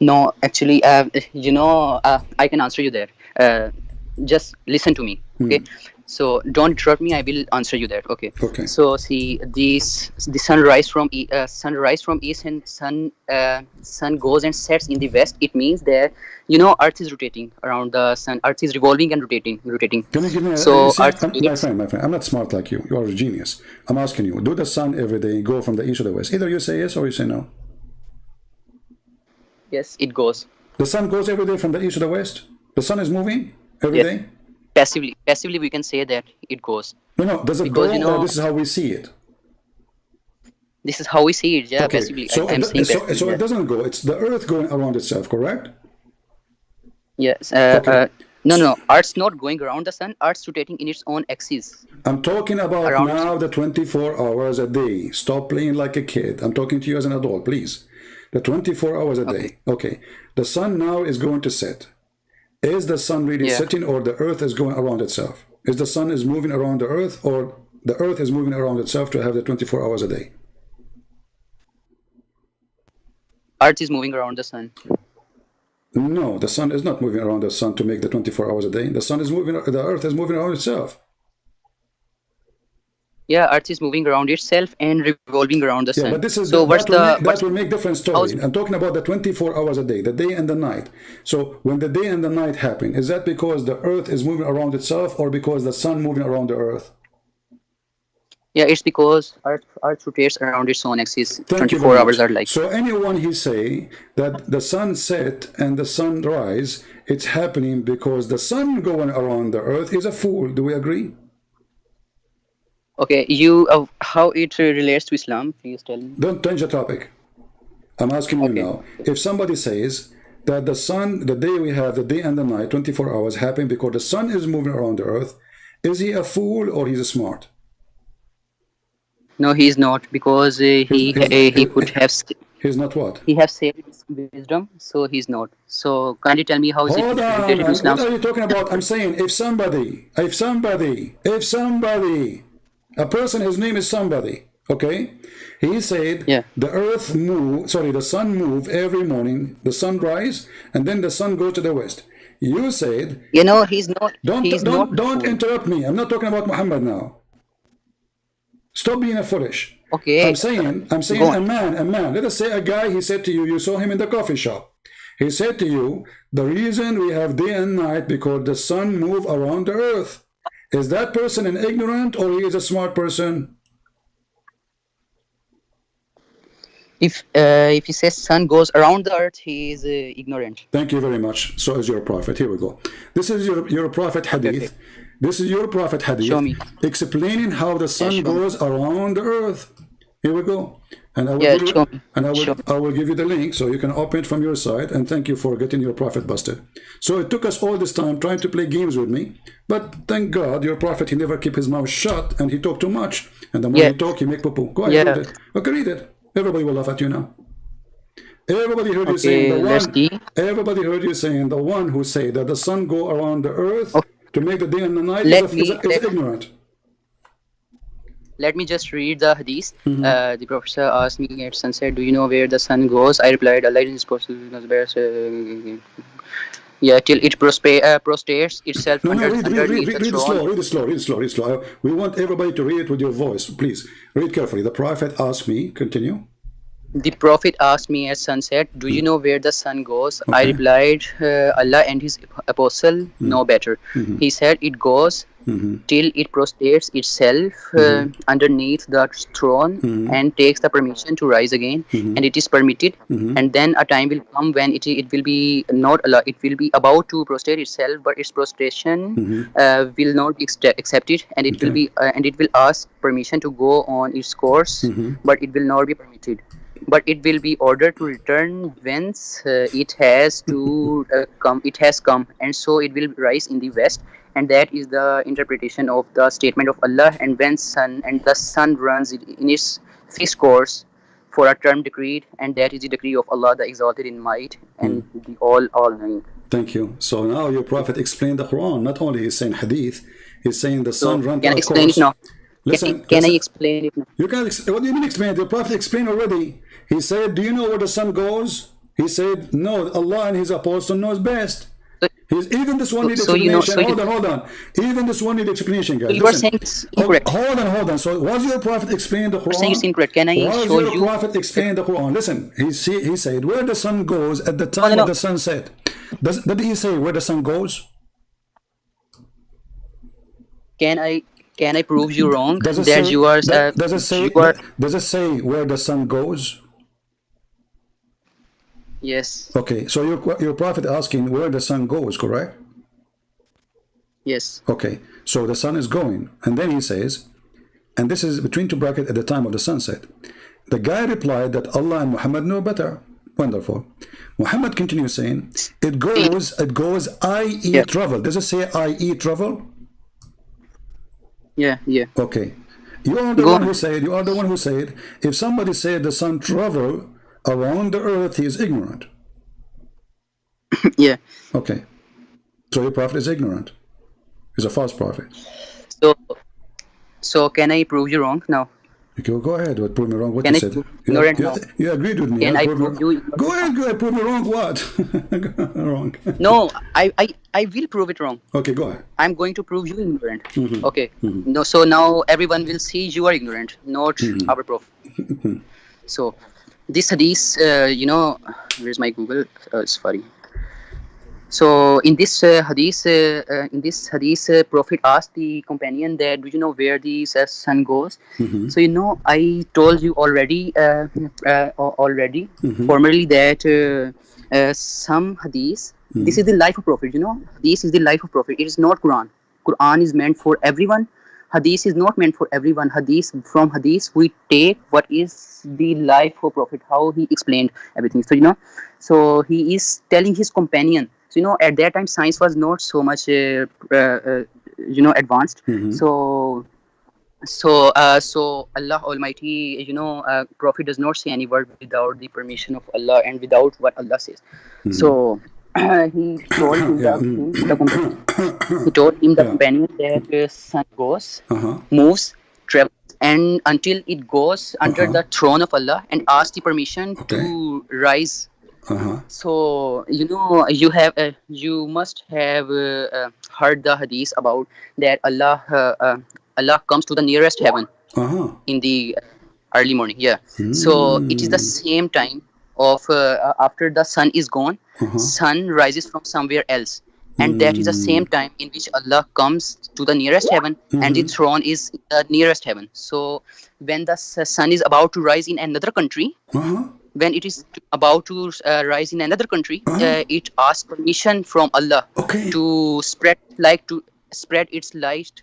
No, actually, I can answer you there. Just listen to me, okay? So don't interrupt me. I will answer you there, okay? Okay. So see, the sunrise from east and sun goes and sets in the west. It means that Earth is rotating around the sun. Earth is revolving and rotating. Can you give me you So see, Earth my rotates. friend, I'm not smart like you. You are a genius. I'm asking you, do the sun every day go from the east to the west? Either you say yes or you say no. Yes, it goes. The sun goes every day from the east to the west? The sun is moving every Yes, day? passively we can say that it goes No, does it go, because or this is how we see it? This is how we see it. Yeah, Okay, basically, so I'm saying basically. so Yeah. it doesn't go. It's the Earth going around itself, correct? Yes. Okay. No, no. Earth's not going around the sun. Earth's rotating in its own axis I'm talking about around its. now the 24 hours a day. Stop playing like a kid. I'm talking to you as an adult, please. The 24 hours a Okay. day. Okay. The sun now is going to set. Is the sun really Yeah. setting, or the Earth is going around itself? Is the sun is moving around the Earth, or the Earth is moving around itself to have the 24 hours a day? Earth is moving around the sun. No, the sun is not moving around the sun to make the 24 hours a day. The sun is moving, the Earth is moving around itself. Yeah, Earth is moving around itself and revolving around the Yeah, sun. but this is So what's that will make different how's story. I'm talking about the 24 hours a day, the day and the night. So when the day and the night happen, is that because the Earth is moving around itself, or because the sun moving around the Earth? yeah, it's because Earth rotates around its own axis. Thank you 24 very hours much. are like. So anyone he say that the sun set and the sun rise, it's happening because the sun going around the Earth is a fool. Do we agree? Okay, you how it relates to Islam? Please tell me. Don't change the topic. I'm asking you Okay. now. If somebody says that the sun, the day we have, the day and the night, 24 hours happen because the sun is moving around the Earth, is he a fool or he's smart? No, he's not, because he could have He's not what? he have saved his wisdom, so he's not. So kindly tell me how is it Hold on. related to Islam? What are you talking about? I'm saying if somebody, a person, his name is somebody, okay? He said Yeah. the earth move, sorry, the sun move every morning, the sun rise, and then the sun goes to the west. You said, You know, he's not. He's not. don't interrupt me. I'm not talking about Muhammad now. Stop being a foolish. Okay. I'm saying Go a on. man. Let us say a guy, he said to you, you saw him in the coffee shop. He said to you, the reason we have day and night because the sun move around the earth. Is that person an ignorant or he is a smart person? If he says sun goes around the earth, he is ignorant. Thank you very much. So is your prophet. Here we go. This is your prophet hadith. Okay. This is your prophet hadith Show me. explaining how the sun show me. goes around the earth. Here we go. And I will Yeah, give show you, me. and Show me. I will give you the link so you can open it from your side. And thank you for getting your prophet busted. So it took us all this time trying to play games with me, but thank God your prophet, he never keep his mouth shut and he talked too much. And the more Yeah. he talk, he make poo-poo. Go ahead, Yeah. read it. Okay, read it. Everybody will laugh at you now. Everybody heard you Okay, saying the let's one. see. Everybody heard you saying the one who say that the sun go around the earth Okay. to make the day and the night Let is me- let- ignorant. Let me just read the hadith. The professor asked me at sunset, "Do you know where the sun goes?" I replied, "Allah is yeah, till it prostrates itself No, read underneath the it throne." slow, read it slow. We want everybody to read it with your voice. Please, read carefully. The prophet asked me, continue. The prophet asked me at sunset, "Do you know where the sun goes?" I Okay. replied, "Allah and his apostle know better." He said, "It goes till it prostrates itself underneath the throne and takes the permission to rise again, and it is permitted. And then a time will come when it will be not allowed. It will be about to prostrate itself, but its prostration will not be accepted, and it will Okay. be and it will ask permission to go on its course, but it will not be permitted. But it will be ordered to return whence it has to come. It has come, and so it will rise in the west." And that is the interpretation of the statement of Allah. And when the sun runs in its fixed course for a term decreed, and that is the decree of Allah, the exalted in might and the all-knowing. Thank you. So now your prophet explained the Quran. Not only he's saying hadith, he's saying the So sun run to can I a explain course. it now? Listen, Can I listen. explain it now? You can. What do you mean explain? The prophet explained already. He said, "Do you know where the sun goes?" He said, "No, Allah and His apostle knows best." Even this one needs explanation. Hold on. Even this one needs explanation, guys. You are saying it's incorrect. Hold on. So was your prophet explaining the Quran? You're saying it's incorrect. Can I was show your you? prophet explaining the Quran? Listen, he said where the sun goes at the time No. of the sunset. Did he say where the sun goes? Can I prove you wrong? Does it That say? you are Does it say? you are Does it say where the sun goes? yes. Okay, so your prophet asking where the sun goes, correct? Yes. Okay, so the sun is going, and then he says, and this is between two brackets at the time of the sunset. The guy replied that Allah and Muhammad know better. Wonderful. Muhammad continues saying, it goes, i.e. Yeah. travel. Does it say i.e. travel? Yeah. Yeah. Okay. You are the Go one on. who said, if somebody said the sun travel around the earth, he is ignorant. Yeah. Okay. So your prophet is ignorant. He's a false prophet. So can I prove you wrong now? Okay, well, go ahead. What prove me wrong? What Can you I said? prove ignorant now? You agreed with me. Can huh? I Prove me prove wrong. you ignorant? Go ahead. Prove me wrong. What? Wrong. No, I will prove it wrong. Okay, go ahead. I'm going to prove you ignorant. Okay. No, so now everyone will see you are ignorant, not our prophet. So this hadith, where's my Google? Sorry. So in this hadith, Prophet asked the companion that, do you know where the sun goes? So I told you already, formerly that some hadith. This is the life of Prophet. This is the life of Prophet. It is not Quran. Quran is meant for everyone. Hadith is not meant for everyone. From hadith we take what is the life of Prophet, how he explained everything. So he is telling his companion. So at that time science was not so much advanced. So Allah Almighty, Prophet does not say any word without the permission of Allah and without what Allah says. So he told him the companion that sun goes, moves, travels, and until it goes under the throne of Allah and asks the permission to rise. So you must have heard the hadith about that Allah comes to the nearest heaven in the early morning. So it is the same time of after the sun is gone, sun rises from somewhere else, and that is the same time in which Allah comes to the nearest heaven, and the throne is the nearest heaven. So when the sun is about to rise in another country, when it is about to rise in another country, it asks permission from Allah to spread its light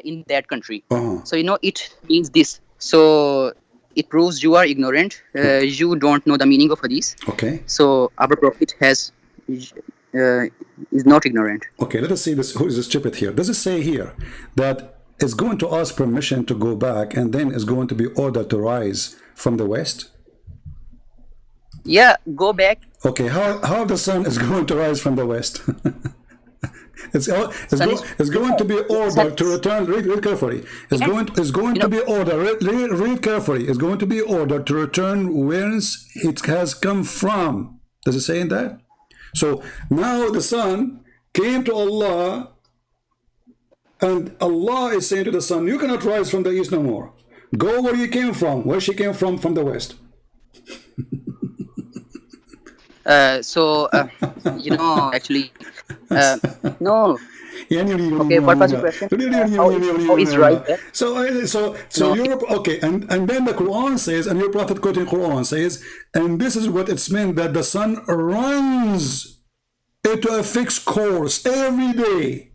in that country. So it means this. So it proves you are ignorant. You don't know the meaning of hadith. Okay. So our prophet is not ignorant. Okay, let us see this. Who is stupid here? Does it say here that it's going to ask permission to go back and then it's going to be ordered to rise from the west? Yeah, go back. Okay, how the sun is going to rise from the west? It's going to be ordered to return. Read carefully. It's going to be ordered. Read carefully. It's going to be ordered to return whence it has come from. Does it say in that? So now the sun came to Allah, and Allah is saying to the sun, "You cannot rise from the east no more. Go where you came from. Where she came from the west." Actually, no. Okay, what was your question? How is right there? So No. Europe, okay, and then the Quran says, and your prophet quoting Quran says, and this is what it's meant, that the sun runs into a fixed course every day.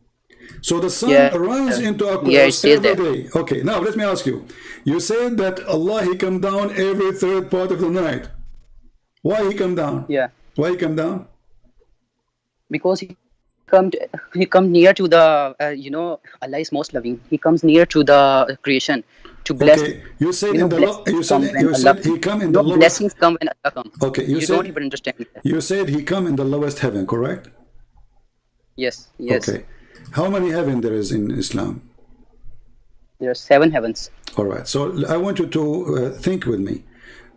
So the sun runs into a course every day. Okay, now let me ask you. You said that Allah, he come down every third part of the night. Why he come down? Yeah. Why he come down? Because he come near to the Allah is most loving. He comes near to the creation to bless. Okay, you said in the he come in the lowest. Blessings come when Allah comes. Okay, you don't even understand that. You said he come in the lowest heaven, correct? Yes. Okay, how many heaven there is in Islam? There are 7 heavens. All right, so I want you to think with me.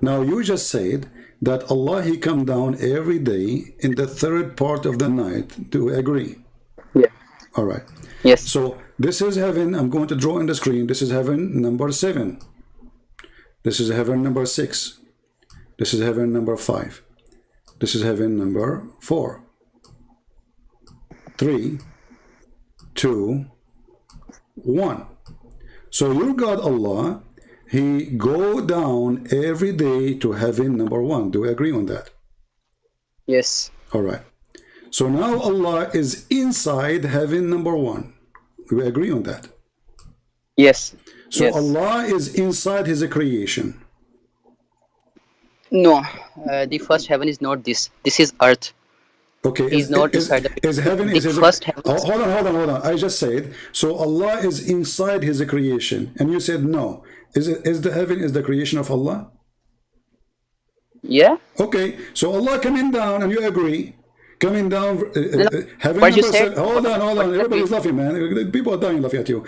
Now you just said that Allah, he come down every day in the third part of the night. Do we agree? Yeah. All right. Yes. So this is heaven. I'm going to draw on the screen. This is heaven number 7. This is heaven number 6. This is heaven number 5. This is heaven number 4. 3, 2, 1. So your God Allah, he go down every day to heaven number 1. Do we agree on that? Yes. All right. So now Allah is inside heaven number 1. Do we agree on that? Yes. So Allah is inside his creation. No, the first heaven is not this. This is earth. Okay, He is not inside the is heaven the is his? first heaven. Oh, hold on. I just said so. Allah is inside His creation, and you said no. Is the heaven is the creation of Allah? Yeah. Okay, so Allah coming down, and you agree. Coming down, No, no. heaven What you number said? seven. Hold What on. is Everybody's that? laughing, man. People are dying laughing at you.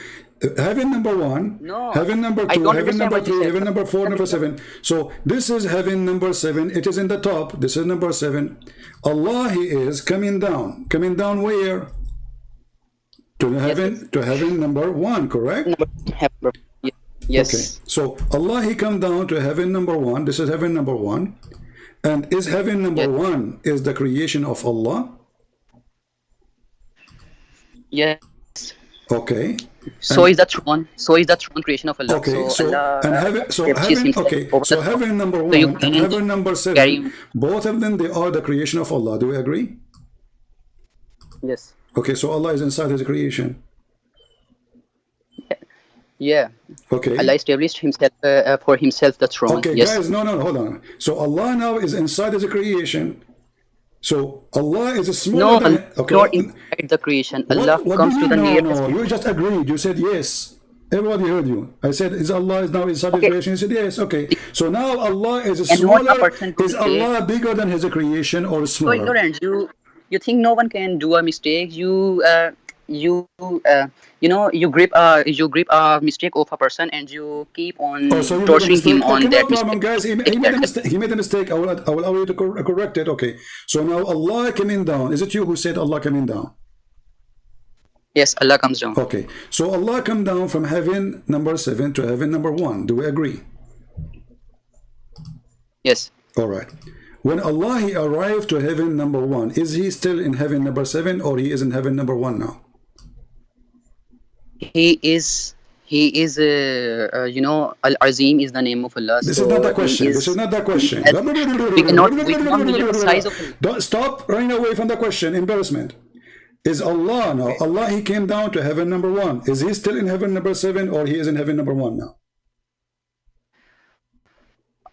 Heaven number one, No, heaven number I two, don't heaven understand number what you three, said. heaven number four, number seven. So this is heaven number seven. It is in the top. This is number seven. Allah, He is coming down. Coming down where? To heaven, Yes. to heaven number one, correct? Number heaven. Okay, Yes. so Allah, He come down to heaven number one. This is heaven number one. And is heaven number Yes. one is the creation of Allah? Yes. Okay. So And is the throne. So is the throne creation of Allah. okay, So so Allah and heaven, so establishes heaven, Himself okay, over so the throne. heaven number So you one and can't heaven number carry. seven, both of them they are the creation of Allah. Do we agree? Yes. Okay, so Allah is inside His creation. Yeah. Okay. Allah established Himself for Himself the throne. Okay, Yes. guys, no, hold on. So Allah now is inside His creation. So Allah is smaller No, than. Allah is Okay, not inside the creation. Allah what do comes you to the mean? nearest. No, you just agreed. You said yes. Everybody heard you. I said, is Allah is now inside His Okay. creation? You said yes. Okay. So now Allah is And not a smaller. person to Is say. Allah bigger than His creation or So smaller? ignorant. You think no one can do a mistake. You grip a mistake of a person and you keep on Oh, so you made a torturing him mistake. on Okay, no that problem, mistake. guys. He made a mistake. He made a mistake. I will allow you to correct it. Okay. So now Allah coming down. Is it you who said Allah coming down? Yes, Allah comes down. Okay. So Allah come down from heaven number seven to heaven number one. Do we agree? Yes. All right. When Allah He arrived to heaven number one, is He still in heaven number seven or He is in heaven number one now? He is Al-Azim is the name of Allah. This so is not the he question. is, This is not the question. we cannot measure the size of Allah. Don't stop running away from the question. Embarrassment. Is Allah now? Allah He came down to heaven number one. Is He still in heaven number seven or He is in heaven number one now?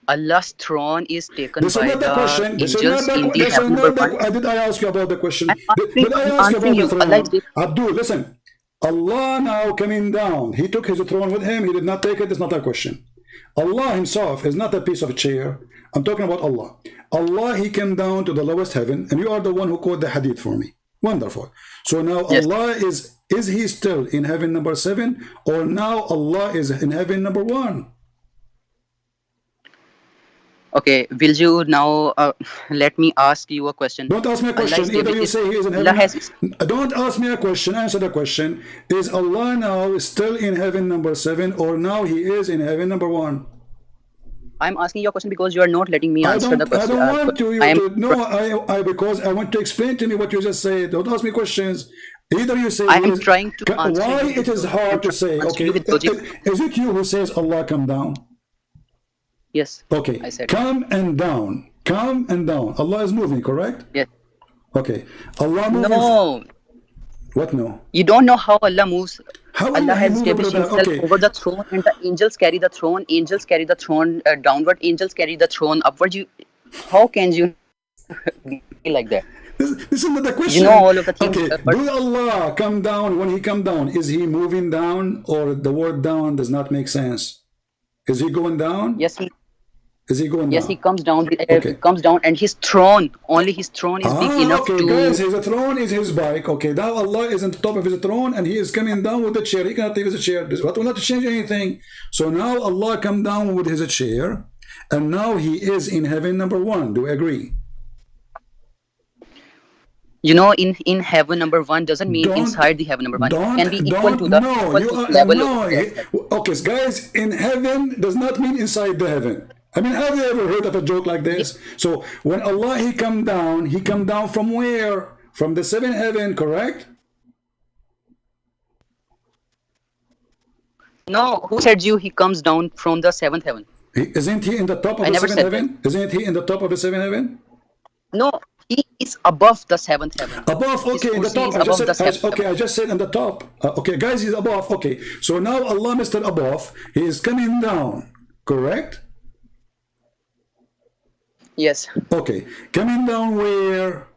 Allah's throne is taken This is by not the the question. This is angels not in the. the This is heaven not number the. one. Did I ask you about the question? I'm Did I ask you answering about the you. Allah is throne? Abdul, listen. Allah now coming down. He took His throne with Him. He did not take it. That's not that question. Allah Himself is not a piece of chair. I'm talking about Allah. Allah, He came down to the lowest heaven, and you are the one who quote the hadith for me. Wonderful. So now Yes. Allah is He still in heaven number seven, or now Allah is in heaven number one? Okay, will you now let me ask you a question? Don't ask me a Allah question. is Either you able- say He is in Allah heaven. has Don't ask me a question. Answer the question. Is Allah now still in heaven number seven, or now He is in heaven number one? I'm asking you a question because you are not letting me answer the I question. don't want you I am to. No, because I want to explain to me what you just said. Don't ask me questions. Either you say I am He is- trying to answer Why you it is with- hard to say? answer Okay, you with logic. is it you who says Allah come down? Yes. Okay, I said come and down. Come and down. Allah is moving, correct? yes. Okay. Allah moving. No, What no? you don't know how Allah moves. How Allah Allah has move established over Himself that? Okay. over the throne, and the angels carry the throne. Angels carry the throne downward. Angels carry the throne upward. How can you be like that? This is not the question. You know all of the things. Okay, But do Allah come down? When He come down, is He moving down, or the word down does not make sense? Is He going down? yes, Is He going yes, down? He comes down. Okay. Comes down, and His throne, only His throne is big enough okay, to. guys, His throne is His bike. Okay, now Allah is on the top of His throne, and He is coming down with the chair. He cannot leave His chair. That will not change anything. So now Allah come down with His chair, and now He is in heaven number one. Do we agree? You know, in heaven number one doesn't mean Don't- inside the heaven number one. It Don't, can be equal to don't, the no, equal you to are, level no. of that. Okay, so guys, in heaven does not mean inside the heaven. I mean, have you ever heard of a joke like this? So when Allah, He come down from where? From the seventh heaven, correct? No, who said you he comes down from the seventh heaven? Isn't He in the top of I the never seventh said heaven? Isn't He in the top of the seventh heaven? No, he is above the seventh heaven. Above, His okay, in the kursi top. is I just above said, the seventh okay, heaven. I just said in the top. Okay, guys, He's above. Okay, so now Allah, Mr. Above, He is coming down, correct? Yes. Okay, coming down where?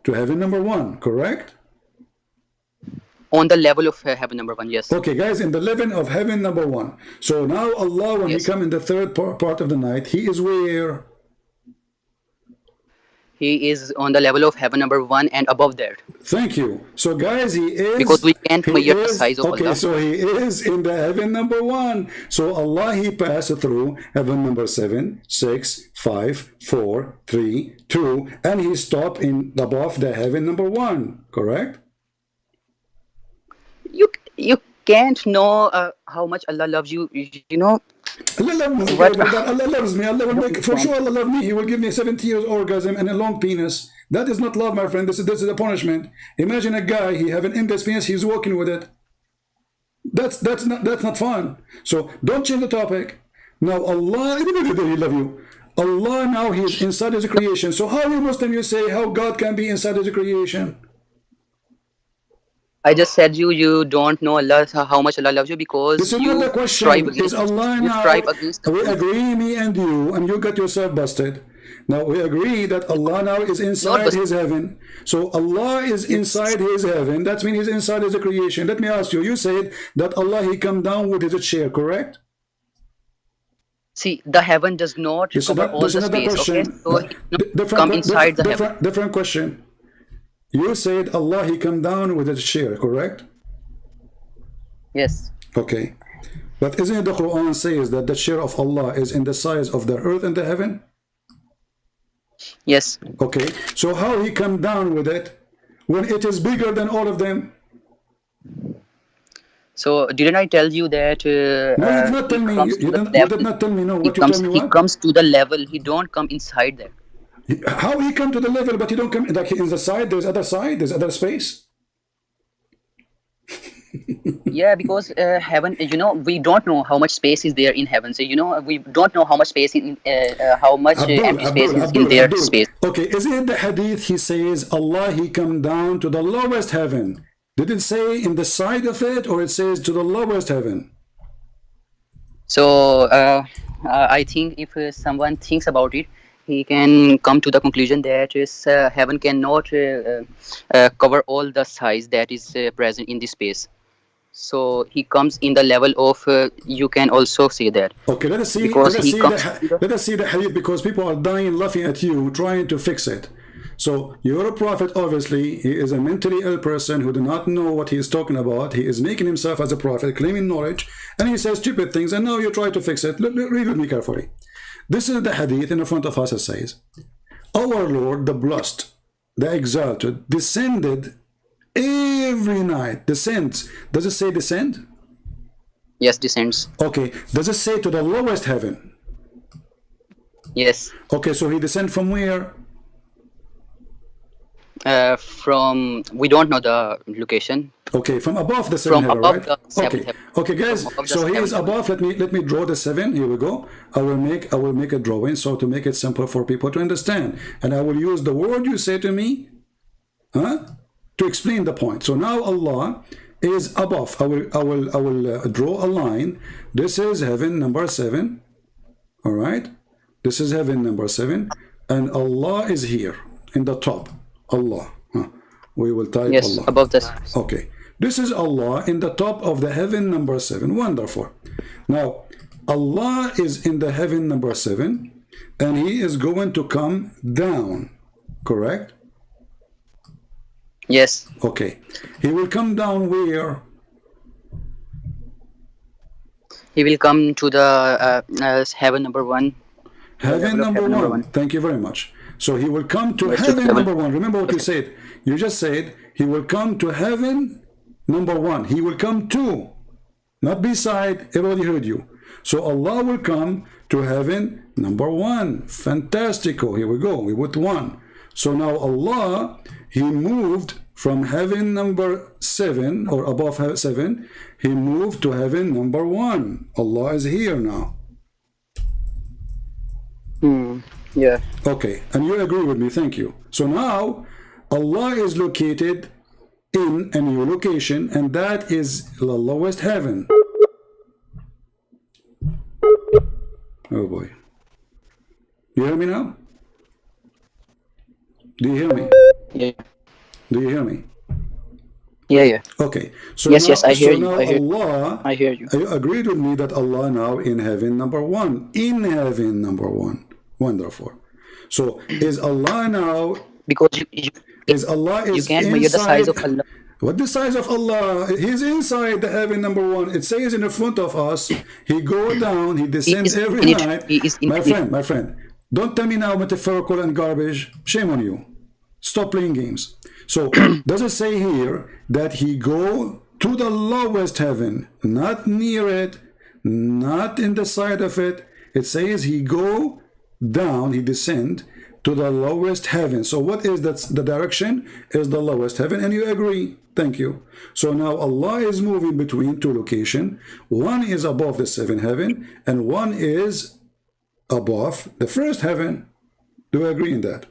To heaven number one, correct? On the level of heaven number one. Yes. Okay, guys, in the level of heaven number one. So now Allah, when He Yes. come in the third part of the night, He is where? He is on the level of heaven number one and above that. Thank you. So guys, Because we can't measure the size of okay, Allah. so He is in the heaven number one. So Allah, He passed through heaven number 7, 6, 5, 4, 3, 2, and He stopped in above the heaven number one, correct? You can't know how much Allah loves you. You know Allah loves me, what? Allah loves me. Allah will make, for sure Allah loves me. He will give me 70 years orgasm and a long penis. That is not love, my friend. This is a punishment. Imagine a guy, he have an endless penis, he's walking with it. That's not fun. So don't change the topic. Now Allah, He love you. Allah now He's inside His creation. So how you Muslim you say how God can be inside His creation? I just said you don't know Allah, how much Allah loves you, because This is you not the question. strive Is against Allah you now? strive against We the agree, me and you got yourself busted. Now we agree that Allah now is inside His heaven. So Allah is inside His heaven. That means He's inside His creation. Let me ask you. You said that Allah He come down with His chair, correct? See, the heaven does not cover all the space. Okay, so He come inside the heaven. Different question. You said Allah He come down with His chair, correct? Yes. Okay. But isn't it the Quran says that the chair of Allah is in the size of the earth and the heaven? Yes. Okay. So how He come down with it when it is bigger than all of them? So didn't I tell you that? No, you did not tell me. You did not tell me. No, what you tell me? He What? comes to the level. He don't come inside that. How He come to the level, but He don't come like in the side? There's other side. There's other space. Yeah, because heaven, we don't know how much space is there in heaven. So we don't know how much space how much empty space is in their space. Okay, is it the hadith He says Allah He come down to the lowest heaven? Did it say in the side of it, or it says to the lowest heaven? So I think if someone thinks about it, he can come to the conclusion that heaven cannot cover all the size that is present in this space. So He comes in the level of you can also say that. Okay, let us see. Because let us see the hadith, because people are dying laughing at you, trying to fix it. So you're a prophet. Obviously, he is a mentally ill person who do not know what he is talking about. He is making himself as a prophet, claiming knowledge, and he says stupid things. And now you try to fix it. Read with me carefully. This is the hadith in the front of us. It says, "Our Lord, the blessed, the exalted, descended every night." Descends. Does it say descend? Yes, descends. Okay. Does it say to the lowest heaven? Yes. Okay. So He descend from where? From we don't know the location. Okay, from above the seventh heaven, above right? the seventh Okay, heaven. okay, guys. So he is above. Let me draw the 7. Here we go. I will make a drawing so to make it simple for people to understand, and I will use the word you say to me, to explain the point. So now Allah is above. I will draw a line. This is heaven number 7. All right. This is heaven number 7, and Allah is here in the top. Allah. We will type Allah. Above this. Okay. This is Allah in the top of the heaven number 7. Wonderful. Now, Allah is in the heaven number 7, and He is going to come down. Correct? Yes. Okay. He will come down where? He will come to the heaven number 1. Heaven number one. Thank you very much. So He will come to heaven number 1. Remember what you said. You just said He will come to heaven number 1. He will come to, not beside. Everybody heard you. So Allah will come to heaven number 1. Fantastico. Here we go. We put 1. So now Allah, He moved from heaven number 7, or above 7. He moved to heaven number 1. Allah is here now. Yeah. Okay, and you agree with me. Thank you. So now Allah is located in a new location, and that is the lowest heaven. Oh boy. You hear me now? Do you hear me? Yeah. Do you hear me? Yeah. Yeah. Okay. So Yes. now, Yes. I hear so you. now I hear. Allah, I hear you. you agreed with me that Allah now in heaven number one. In heaven number one. Wonderful. So is Allah now? Because Is Allah you is can't measure the size inside? of Allah. What the size of Allah? He's inside the heaven number one. It says in the front of us. He go down. He He descend is every infinite. night. He is My infinite. friend, my friend. Don't tell me now metaphorical and garbage. Shame on you. Stop playing games. So does it say here that he go to the lowest heaven, not near it, not in the side of it? It says he go down, he descend to the lowest heaven. So what is that? The direction is the lowest heaven, and you agree. Thank you. So now Allah is moving between two locations. One is above the seventh heaven, and one is above the first heaven. Do you agree in that?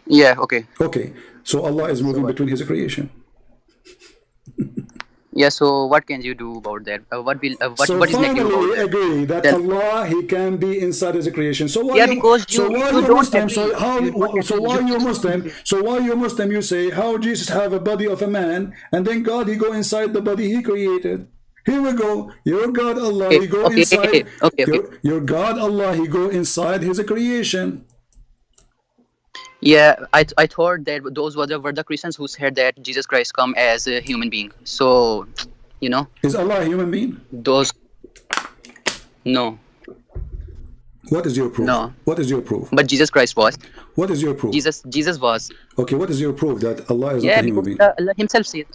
Yeah. Okay. Okay. So Allah is moving So between His creation. yeah. So what can you do about that? What will So what is negative finally, about we that? agree that Tell. Allah He can be inside His creation. So why Yeah, you? because So why you you don't Muslim? So agree. how? You don't So agree. why You you just Muslim? So why you Muslim? You say how Jesus have a body of a man, and then God He go inside the body He created. Here we go. Your God Allah okay. He go Okay. inside. Okay. Okay. Your God Allah He go inside His creation. Yeah, I thought that those were the Christians who said that Jesus Christ come as a human being. So, you know, Is Allah a human being? those no, What is your proof? no. What is your proof? But Jesus Christ was. What is your proof? Jesus was. Okay, what is your proof that Allah is not Yeah, a human because being?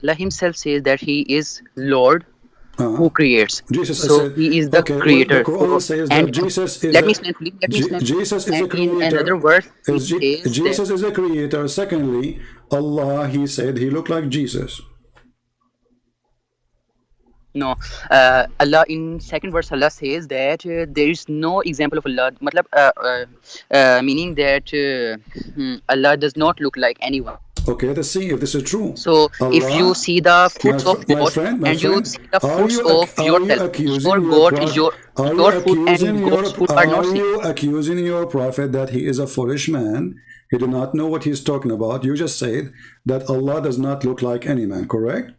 Allah himself says that he is Lord Uh-huh. who creates. Jesus, I So said, he is the okay, well, the creator. Quran So says that and Jesus is let me a explain, please. Let me explain. Jesus is a And in another creator. verse, he says that Jesus is a creator. Secondly, Allah, He said He looked like Jesus. no, Allah in second verse Allah says that there is no example of Allah. Matlab, meaning that Allah does not look like anyone. Okay, let's see if this is true. So if you Allah, see the fruits of my God friend, and you see the are fruits you of are you yourself, accusing your your God, prophet? Are you your fruit accusing and God's fruit are not same. your prophet that he is a foolish man? He do not know what he's talking about. You just said that Allah does not look like any man, correct?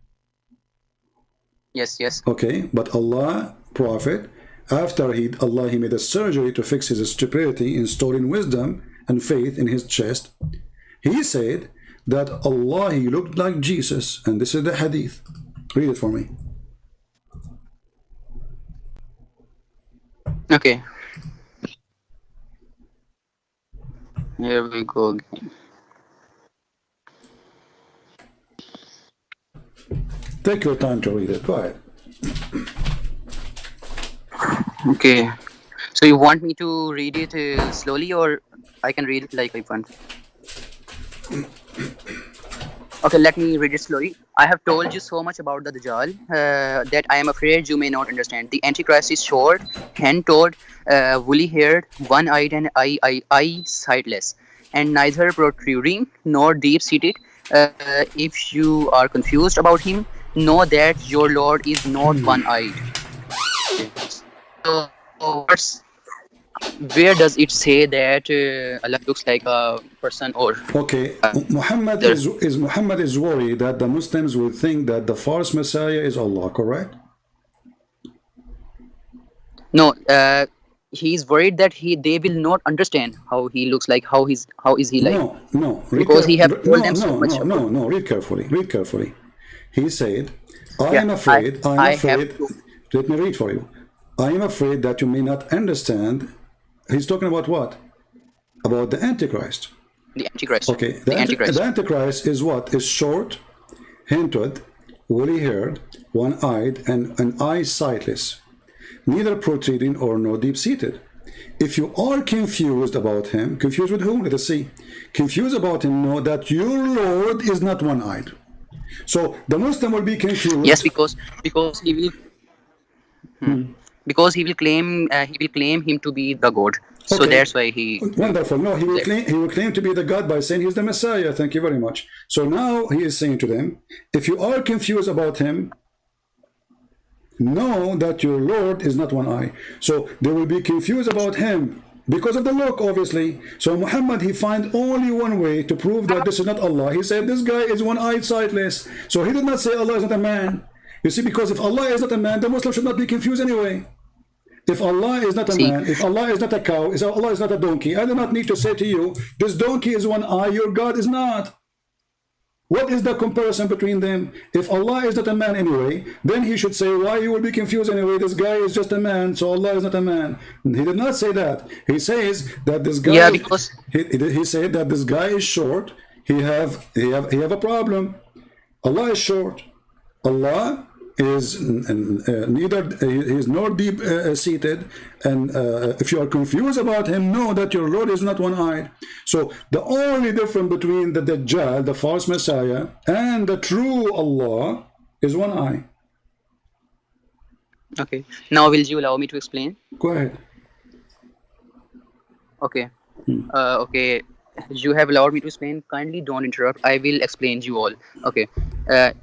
Yes, yes. Okay, but Allah, Prophet, after Allah he made a surgery to fix his stupidity, installing wisdom and faith in his chest, he said that Allah he looked like Jesus, and this is the hadith. Read it for me. Okay. Here we go again. Take your time to read it. Go ahead. Okay. So you want me to read it slowly, or I can read it like I want? Okay, let me read it slowly. I have told you so much about the Dajjal that I am afraid you may not understand. The Antichrist is short, hand-toed, woolly-haired, one-eyed, and eye-sightless, and neither protruding nor deep-seated. If you are confused about him, know that your Lord is not one-eyed. So, where does it say that Allah looks like a person or Okay, Muhammad the Muhammad is worried that the Muslims will think that the false Messiah is Allah, correct? no? He's worried that they will not understand how he looks like, how is he like, No. because he have told them so No. much about. Read carefully. Read carefully. He said, I Yeah, am afraid. I am I have afraid. to. Let me read for you. I am afraid that you may not understand. He's talking about what? About the Antichrist. The Antichrist. Okay, The Antichrist. the Antichrist is what? Is short, hand-toed, woolly-haired, one-eyed, and an eye sightless, neither protruding or no deep-seated. If you are confused about him, confused with whom? Let us see. Confused about him, know that your Lord is not one-eyed. So the Muslim will be confused. Yes, because he will. Because he will claim him to be the God. So Okay. that's why he. Wonderful. No, he will claim to be the God by saying he's the Messiah. Thank you very much. So now he is saying to them, if you are confused about him, know that your Lord is not one eye. So they will be confused about him Because of the look, obviously. So Muhammad, he find only one way to prove that this is not Allah. He said this guy is one-eyed, sightless. So he did not say Allah is not a man. You see, because if Allah is not a man, the Muslim should not be confused anyway. If Allah is not a See, man, if Allah is not a cow, if Allah is not a donkey, I do not need to say to you, this donkey is one eye, your God is not. What is the comparison between them? If Allah is not a man anyway, then he should say, why you will be confused anyway? This guy is just a man, so Allah is not a man. He did not say that. He says that this guy, yeah, because he said that this guy is short. He have a problem. Allah is short. Allah is neither he is nor deep seated, and if you are confused about him, know that your Lord is not one-eyed. So the only difference between the Dajjal, the false Messiah, and the true Allah is one eye. okay. Now, will you allow me to explain? Go ahead. Okay. Okay. You have allowed me to explain. Kindly don't interrupt. I will explain you all. Okay.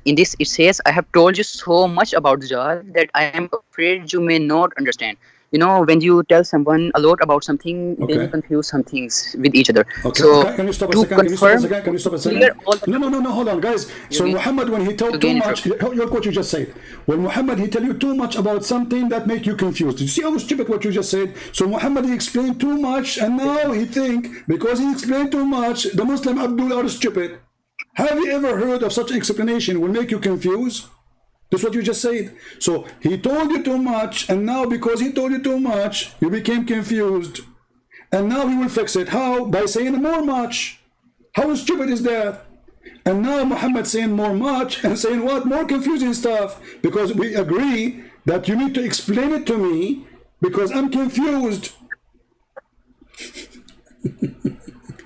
In this, it says, I have told you so much about Dajjal that I am afraid you may not understand. You know, when you tell someone a lot about something, they Okay. will confuse some things with each other. Okay, So, can you stop a to second? Can you stop a confirm, second? Can you stop a second? clear all the No, hold on, guys. So gain- Muhammad, when he told you too gain much, look what you just said. When Muhammad, he tell you too much about something that make you confused. You see how stupid what you just said? So Muhammad, he explained too much, and now he think, because he explained too much, the Muslim Abdul are stupid. Have you ever heard of such explanation will make you confused? That's what you just said. So he told you too much, and now because he told you too much, you became confused. And now he will fix it. How? By saying more much. How stupid is that? And now Muhammad saying more much and saying what? More confusing stuff. Because we agree that you need to explain it to me because I'm confused.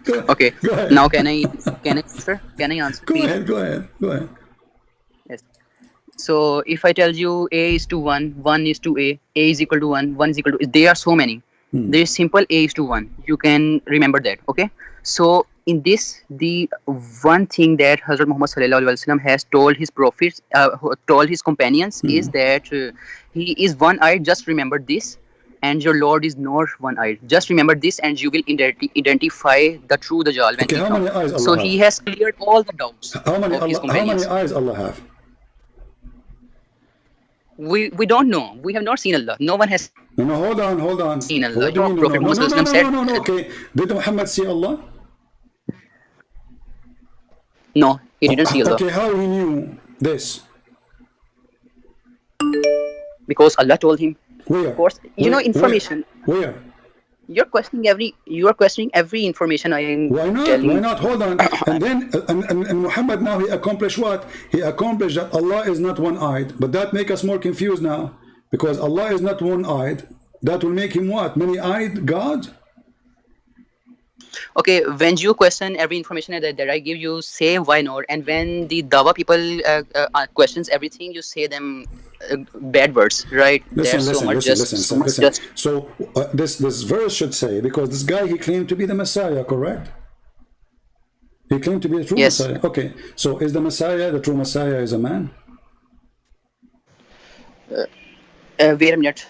Okay. Go ahead. Now, can I answer? Can I answer? Go please? ahead. Go ahead. Yes. So if I tell you A is to 1, 1 is to A is equal to 1, 1 is equal to, there are so many. There is simple A is to 1. You can remember that, okay? So in this, the one thing that Hazrat Muhammad Sallallahu Alaihi Wasallam has told his prophets, told his companions is that he is one-eyed, just remember this, and your Lord is not one-eyed. Just remember this and you will identify the true Dajjal when Okay, he how many comes. eyes Allah So have? he has cleared all the doubts How many of his Allah, how companions. many eyes Allah have? We don't know. We have not seen Allah. No one has No, hold on. seen Allah. What do you mean? Prophet No, Muhammad Sallallahu Alaihi Wasallam no. said, Okay, did Muhammad see Allah? no, he didn't see Allah. Okay, how he knew this? Because Allah told him. Where? Of course, you know information. Where? You are questioning every information I am Why not? telling. Why not? Hold on. And then and Muhammad now he accomplished what? He accomplished that Allah is not one-eyed. But that make us more confused now. Because Allah is not one-eyed. That will make him what? Many-eyed God? Okay, when you question every information that I give you, say why not. And when the Dawa people questions everything, you say them bad words, right? Listen. Listen. So this verse should say, because this guy, he claimed to be the Messiah, correct? He claimed to be the true Yes. Messiah. Okay, so is the Messiah, the true Messiah is a man? Wait a minute.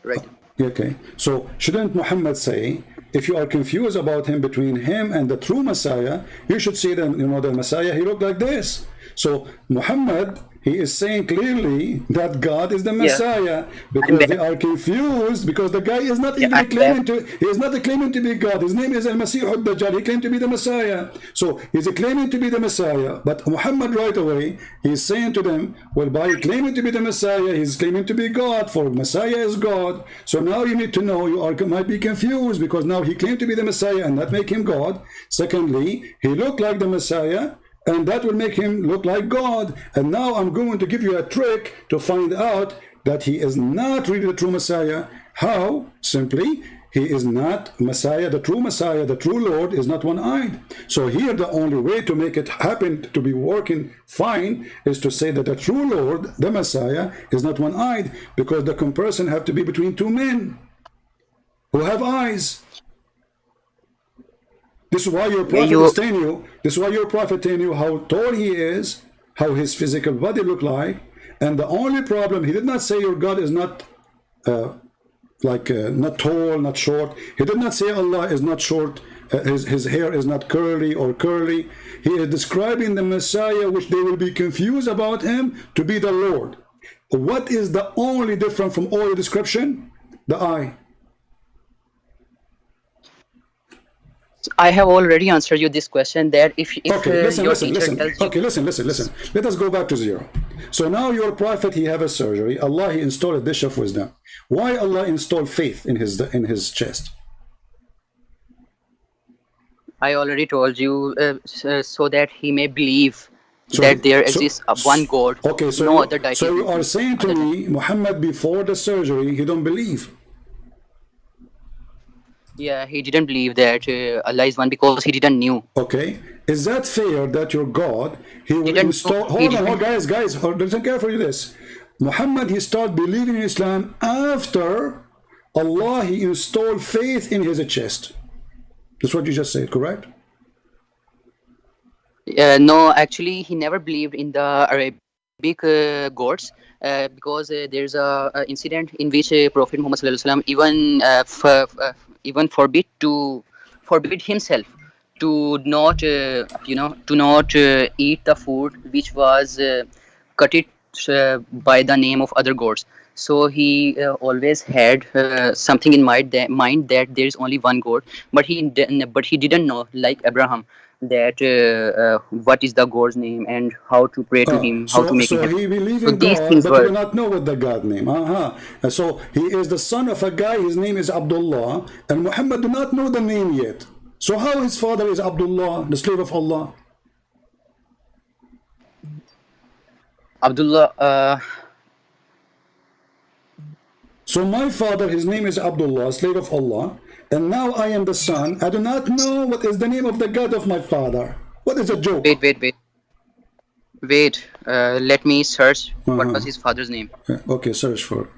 Right. Okay, so shouldn't Muhammad say, if you are confused about him between him and the true Messiah, you should see that, the Messiah, he looked like this. So Muhammad, he is saying clearly that God is the Messiah, because they are confused, because the guy is not even claiming to, he is not claiming to be God. His name is Al-Masih al-Dajjal. He claimed to be the Messiah. So he's claiming to be the Messiah, but Muhammad right away, he's saying to them, well, by claiming to be the Messiah, he's claiming to be God, for Messiah is God. So now you need to know, might be confused, because now he claimed to be the Messiah and that make him God. Secondly, he looked like the Messiah, and that will make him look like God. And now I'm going to give you a trick to find out that he is not really the true Messiah. How? Simply, he is not Messiah, the true Lord is not one-eyed. So here the only way to make it happen, to be working fine, is to say that the true Lord, the Messiah, is not one-eyed, because the comparison have to be between two men who have eyes. This is why your prophet is telling you. This is why your prophet telling you how tall he is, how his physical body look like, and the only problem, he did not say your God is not like not tall, not short. He did not say Allah is not short, his hair is not curly or curly. He is describing the Messiah, which they will be confused about him, to be the Lord. What is the only difference from all the description? The eye. I have already answered you this question, that if Okay, listen. your teacher tells you, Okay, listen. Let us go back to zero. So now your prophet, he have a surgery. Allah, he installed a dish of wisdom. Why Allah installed faith in his chest? I already told you, so that he may believe that there exists one God, okay, so no other deity. So you are saying to me, Muhammad before the surgery, he don't believe? Yeah, he didn't believe that Allah is one because he didn't knew. Okay, is that fair that your God, he will install? Hold on, guys, listen carefully to this. Muhammad, he started believing in Islam after Allah, he installed faith in his chest. That's what you just said, correct? No, actually, he never believed in the Arabic gods, because there's a incident in which Prophet Muhammad ﷺ even forbid himself to not eat the food which was cut it by the name of other gods. So he always had something in mind that there is only one God, but he didn't know, like Abraham, that what is the God's name and how to pray to him, how to make him happy. He believed So in these God, things but he were. did not know what the God name. So he is the son of a guy, his name is Abdullah, and Muhammad do not know the name yet. So how his father is Abdullah, the slave of Allah? Abdullah. So my father, his name is Abdullah, slave of Allah, and now I am the son. I do not know what is the name of the God of my father. What is a joke? Wait. Let me search what was his father's name. Okay, search for it.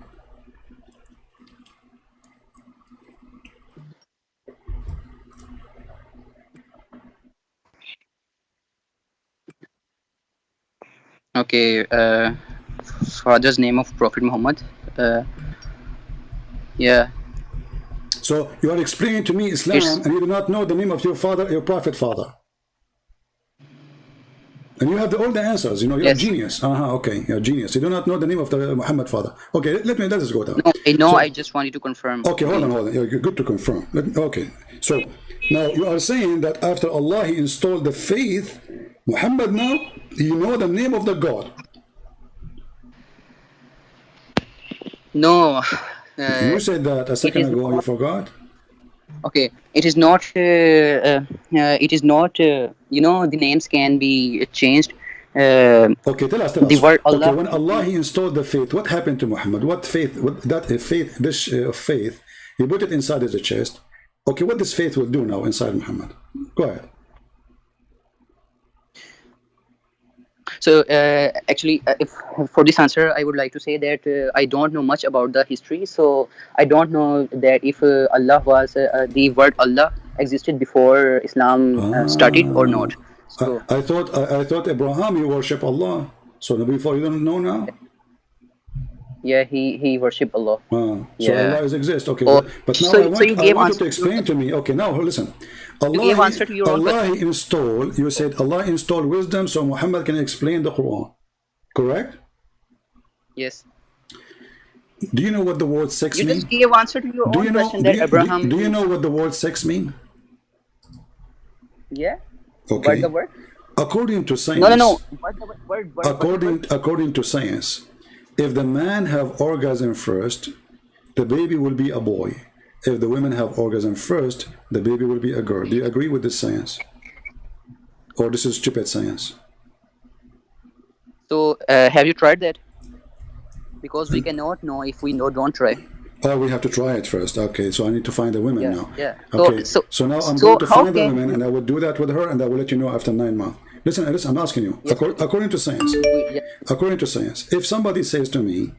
Okay, father's name of Prophet Muhammad. Yeah. So you are explaining to me Islam, and you do not know the name of your father, your prophet father. And you have all the answers. You know, you're a genius. Okay, you're a genius. You do not know the name of the Muhammad father. Okay, let us go down. No, I just wanted to confirm. Okay, hold on. You're good to confirm. Okay, so now you are saying that after Allah, he installed the faith, Muhammad now, he know the name of the God. No. You said that a second ago, you forgot? Okay, it is not, the names can be changed. Okay, tell us. The word Allah. Okay, when Allah, he installed the faith, what happened to Muhammad? What faith, this faith, he put it inside his chest. Okay, what this faith will do now inside Muhammad? Go ahead. So actually, if for this answer, I would like to say that I don't know much about the history. So I don't know that if Allah was the word Allah existed before Islam started or not. So I thought Abraham, you worship Allah. So before, you don't know now? Yeah, he worship Allah. So yeah. Allah exists. Okay, but now so I want you to answer explain to me. Okay, now listen. You gave answer to your own Allah question. installed. You said Allah installed wisdom, so Muhammad can explain the Quran. Correct? Yes. Do you know what the word sex means? You just gave answer to your own question that Abraham. Do you know what the word sex means? Yeah. Okay. What's the word? According to science. No. What's the word? According to science, if the man have orgasm first, the baby will be a boy. If the women have orgasm first, the baby will be a girl. Do you agree with this science? Or this is stupid science? So have you tried that? Because we cannot know if we don't try. Oh, we have to try it first. Okay, so I need to find the women now. Yeah. Okay, so now I'm going to find the women, and I will do that with her, and I will let you know after 9 months. Listen, I'm asking you. Yes. According to science, if somebody says to me,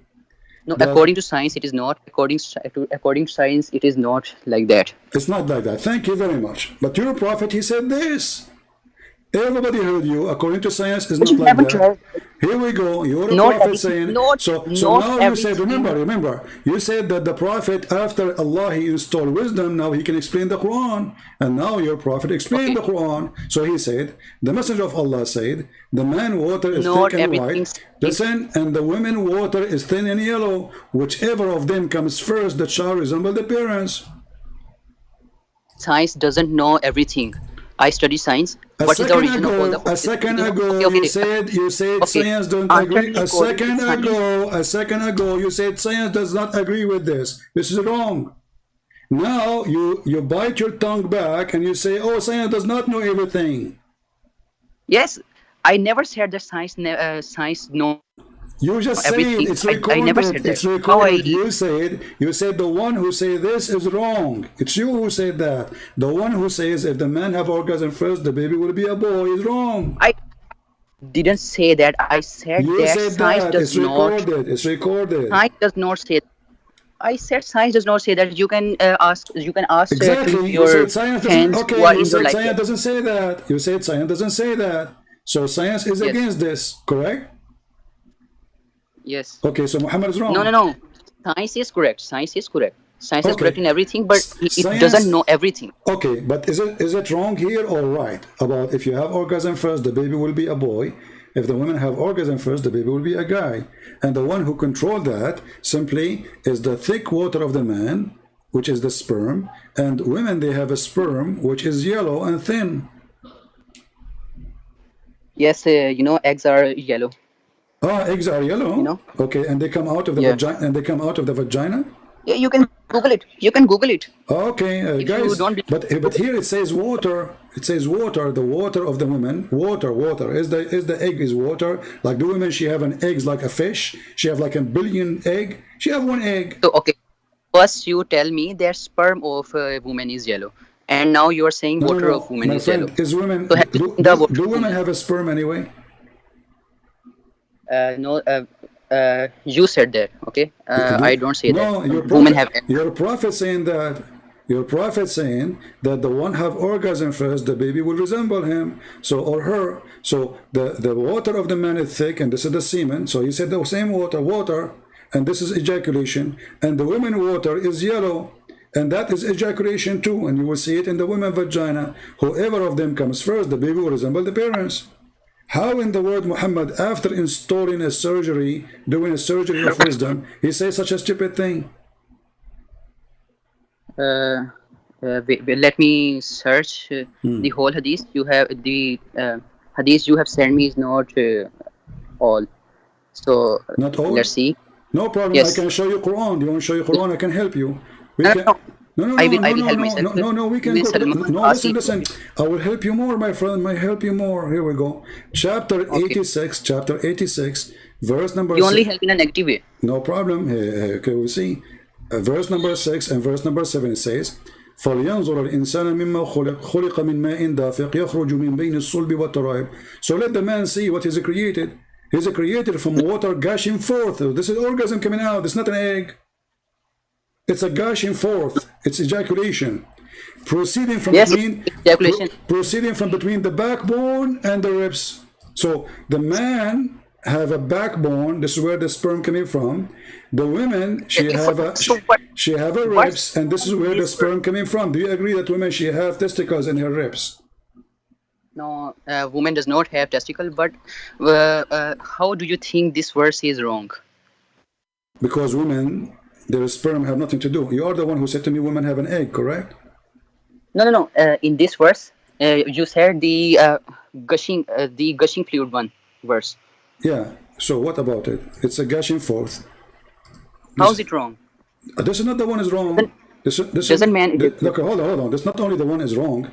no, according to science, it is not. According to science, it is not like that. It's not like that. Thank you very much. But your prophet, he said this. Everybody heard you. According to science, it's But not you like haven't that. tried. Here we go. You're a Not prophet everything. saying. Not So not now you said, everything. remember, you said that the prophet, after Allah, he installed wisdom. Now he can explain the Quran, and now your prophet explained Okay. the Quran. So he said, the messenger of Allah said, the man water is Not thick and everything. white, listen, and the women water is thin and yellow. Whichever of them comes first, the child resemble the parents. Science doesn't know everything. I study science. What is the origin of all the A forces? second Okay, ago, okay. you said Okay. science don't Answer agree. me according to science. A second ago, you said science does not agree with this. This is wrong. Now you bite your tongue back and you say, oh, science does not know everything. Yes, I never said that science know You just said everything. it's I never recorded. said that. It's How I recorded. You said the one who say this is wrong. It's you who said that. The one who says if the man have orgasm first, the baby will be a boy is wrong. I didn't say that. I said You that said science that. does It's not. recorded. It's recorded. Science does not say. I said science does not say that. You can ask. You can ask to Exactly. You your said science doesn't. friends who Okay. are You in your said life. science doesn't say that. You said science doesn't say that. So science is Yes. against this. Correct? Yes. Okay. So Muhammad is wrong. No. Science is correct. Science is correct. Science is Okay. correct in everything, but it Science- doesn't know everything. Okay, but is it wrong here or right about if you have orgasm first, the baby will be a boy? If the women have orgasm first, the baby will be a guy. And the one who controls that simply is the thick water of the man, which is the sperm, and women they have a sperm which is yellow and thin. Yes, eggs are yellow. Ah, eggs are yellow. You know? Okay, and they come out of the Yeah. vagina. And they come out of the vagina. Yeah, you can Google it. You can Google it. Okay, If you guys, don't but here it says water. It says water. The water of the woman. Water. Is the egg is water? Like the woman, she have an eggs like a fish. She have like a billion egg. She have one egg. So okay, first you tell me that sperm of a woman is yellow, and now you are saying No, water of woman my is friend, yellow. is women. So have you seen the water Do of women woman? have a sperm anyway? No. You said that. Okay. I don't say No, that. Women have. your prophet saying that. Your prophet saying that the one have orgasm first, the baby will resemble him, so or her. So the water of the man is thick, and this is the semen. So he said the same water, and this is ejaculation, and the women water is yellow, and that is ejaculation too, and you will see it in the women vagina. Whoever of them comes first, the baby will resemble the parents. How in the word Muhammad, after installing a surgery, doing a surgery of wisdom, he says such a stupid thing? Let me search the whole hadith. You have the hadith you have sent me is not all. So Not all? let's see. No problem. Yes. I can show you Quran. Do you want to show you Quran? I can help you. We No, can. no. No, I will help myself. we can Will go to Salman no, ask you? listen. I will help you more, my friend. I help you more. Here we go. Chapter 86, verse number You only 6. help in a negative way. No problem. Okay, we see. Verse number 6 and verse number 7 it says, فَلْيَنْظُرَ الْإِنسَانَ مِمَّا خُلِقَ مِنْ مَاءٍ دَافِقٍ يَخْرُجُ مِنْ بَيْنِ الصُّلْبِ وَالتَّرَائِبِ. So let the man see what he's created. He's created from water gushing forth. This is orgasm coming out. It's not an egg. It's a gushing forth. It's ejaculation. Proceeding from Yes, between ejaculation. proceeding from between the backbone and the ribs. So the man have a backbone. This is where the sperm coming from. The women she have a ribs, and this is where the sperm coming from. Do you agree that women she have testicles in her ribs? No, woman does not have testicle. But how do you think this verse is wrong? Because women, their sperm have nothing to do. You are the one who said to me women have an egg, correct? No. In this verse, you said the gushing fluid one verse. Yeah. So what about it? It's a gushing forth. How is it wrong? This is not the one is wrong. Doesn't man? Look, hold on. This not only the one is wrong.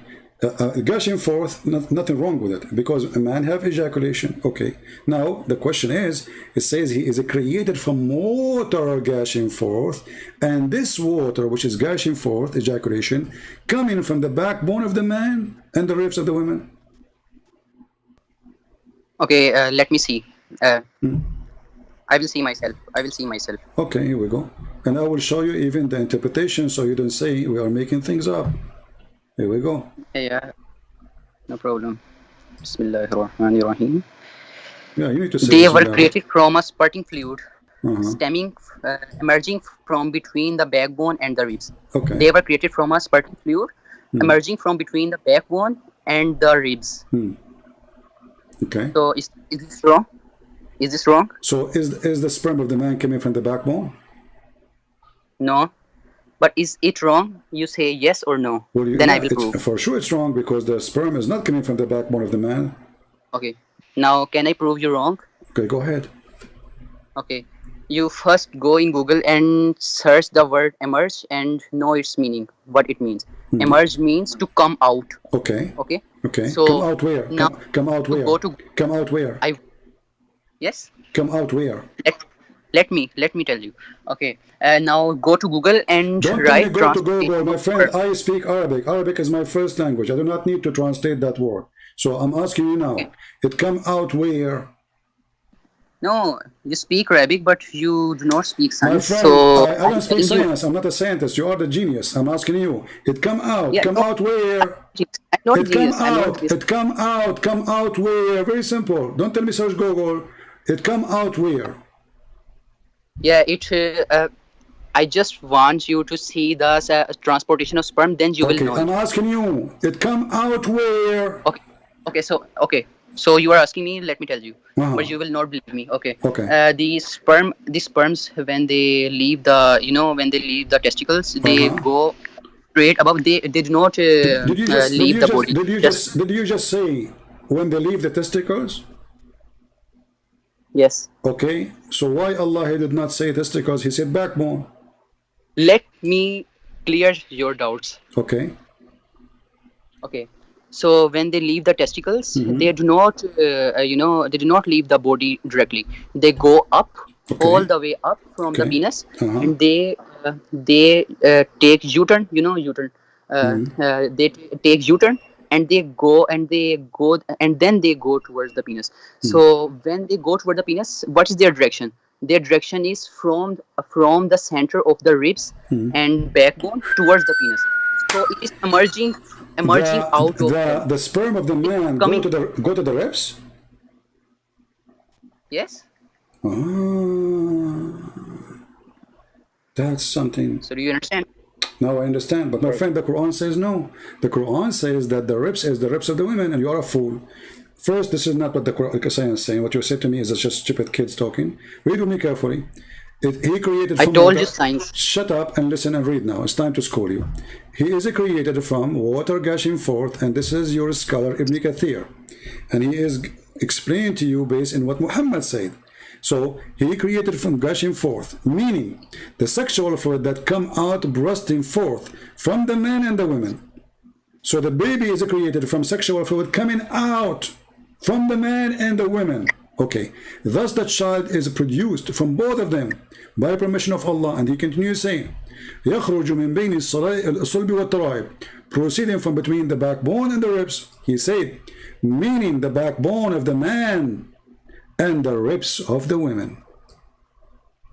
Gushing forth, nothing wrong with it, because a man have ejaculation. Okay. Now the question is, it says he is created from water gushing forth, and this water, which is gushing forth, ejaculation, coming from the backbone of the man and the ribs of the women. Okay. Let me see. I will see myself. Okay, here we go. And I will show you even the interpretation, so you don't say we are making things up. Here we go. Yeah. No problem. Bismillahirrahmanirrahim. Yeah, you need to say They were Bismillah. created from a spurting fluid Uh-huh. emerging from between the backbone and the ribs. Okay. They were created from a spurting fluid emerging from between the backbone and the ribs. Okay. So is this wrong? Is this wrong? So is the sperm of the man coming from the backbone? No. But is it wrong? You say yes or no. Well, Then I yeah, will prove. for sure it's wrong because the sperm is not coming from the backbone of the man. Okay. Now, can I prove you wrong? Okay, go ahead. Okay. You first go in Google and search the word emerge and know its meaning, what it means. Emerge means to come out. Okay. Okay. Okay. So come out where? now Come out where? Come out where? Yes. Come out where? Let me tell you. Okay. Now go to Google and Don't write tell me go to translate. Google, my friend. I speak Arabic. Arabic is my first language. I do not need to translate that word. So I'm asking you now. It come out where? No, you speak Arabic, but you do not speak My science. friend, So I don't speak science. I'm not a scientist. You are the genius. I'm asking you. It come out. Yeah, Come out where? I'm not It come genius. I'm not out. genius. It come out. Come out where? Very simple. Don't tell me search Google. It come out where? Yeah, I just want you to see the transportation of sperm. Then you will know. I'm asking you. It come out where? Okay. So you are asking me. Let me tell you, but you will not believe me. Okay. The sperms when they leave the testicles, they go straight above. They do not leave the body. Did you just say when they leave the testicles? Yes. Okay. So why Allah he did not say testicles? He said backbone. Let me clear your doubts. Okay. Okay. So when they leave the testicles, they do not, they do not leave the body directly. They go up, all the way up from the penis, and they take U-turn. You know U-turn. They take U-turn, and they go, and then they go towards the penis. So when they go toward the penis, what is their direction? Their direction is from the center of the ribs and backbone towards the penis. So it is emerging out of the sperm of the man go to the ribs. Yes. That's something. So do you understand? Now I understand, but my friend, the Quran says no. The Quran says that the ribs is the ribs of the women, and you are a fool. First, this is not what the Quran is saying. What you said to me is just stupid kids talking. Read with me carefully. He created. I told you science. Shut up and listen and read now. It's time to school you. He is created from water gushing forth, and this is your scholar Ibn Kathir, and he is explaining to you based on what Muhammad said. So he created from gushing forth, meaning the sexual fluid that come out bursting forth from the man and the women. So the baby is created from sexual fluid coming out from the man and the women. Okay, thus the child is produced from both of them by permission of Allah. And he continues saying, يخرج من بين الصلب والترائب, proceeding from between the backbone and the ribs. He said, meaning the backbone of the man and the ribs of the women.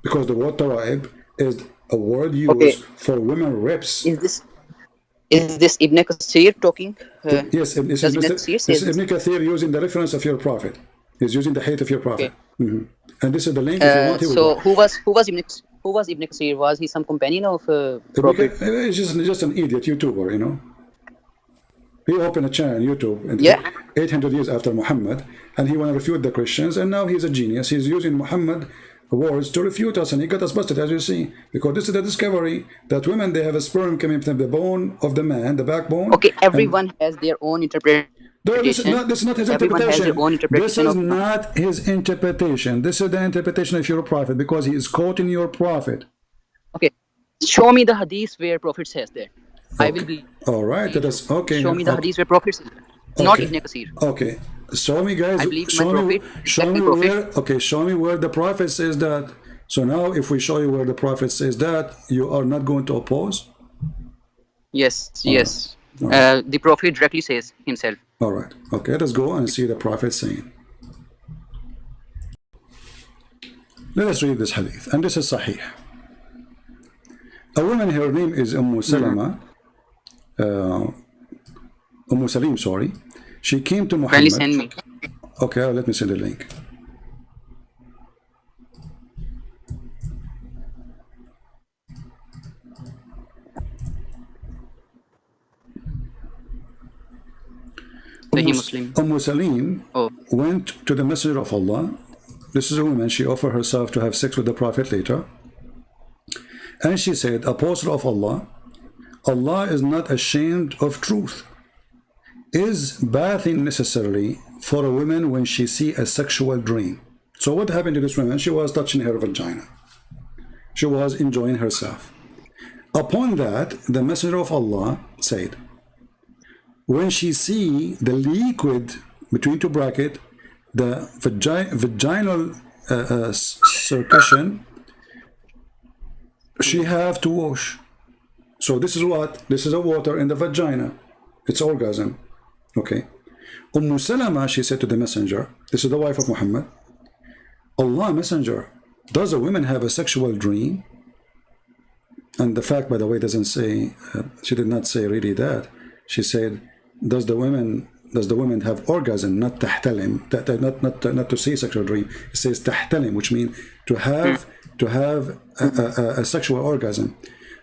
Because the word taraib is a word used for women ribs. Is this Ibn Kathir talking? Yes, this is Ibn Kathir using the reference of your prophet. He's using the hate of your prophet. And this is the link if you want. So who was Ibn Kathir? Was he some companion of prophet? He's just an idiot YouTuber, you know. He opened a channel on YouTube 800 years after Muhammad, and he want to refute the Christians, and now he's a genius. He's using Muhammad words to refute us, and he got us busted, as you see, because this is the discovery that women, they have a sperm coming from the bone of the man, the backbone. Okay, everyone has their own interpretation. No, this is not his interpretation. This is not his interpretation. This is the interpretation of your prophet, because he is quoting your prophet. Okay, show me the hadith where prophet says that. Okay. I will be. All right, that is okay. Show me the hadith where prophet says that. Not Ibn Kathir. Okay, show me, guys. I believe show me where. Okay, show me where the prophet says that. So now, if we show you where the prophet says that, you are not going to oppose. Yes, yes. Right. The prophet directly says himself. All right. Okay, let's go and see the prophet saying. Let us read this hadith, and this is Sahih. A woman, her name is Salim, sorry. She came to Kindly Muhammad. send me. Okay, let me send the link. Sahih Muslim. Salim Oh, went to the Messenger of Allah. This is a woman. She offered herself to have sex with the Prophet later. And she said, Apostle of Allah, Allah is not ashamed of truth. Is bathing necessary for a woman when she see a sexual dream? So what happened to this woman? She was touching her vagina. She was enjoying herself. Upon that, the Messenger of Allah said, when she see the liquid between two brackets, the vaginal circulation, she have to wash. So this is what? This is a water in the vagina. It's orgasm. Okay. Salama, she said to the messenger, this is the wife of Muhammad, Allah messenger, does a woman have a sexual dream? And the fact, by the way, doesn't say, she did not say really that. She said, does the woman have orgasm, not tahtalim, not to say sexual dream. It says tahtalim, which means to have a sexual orgasm.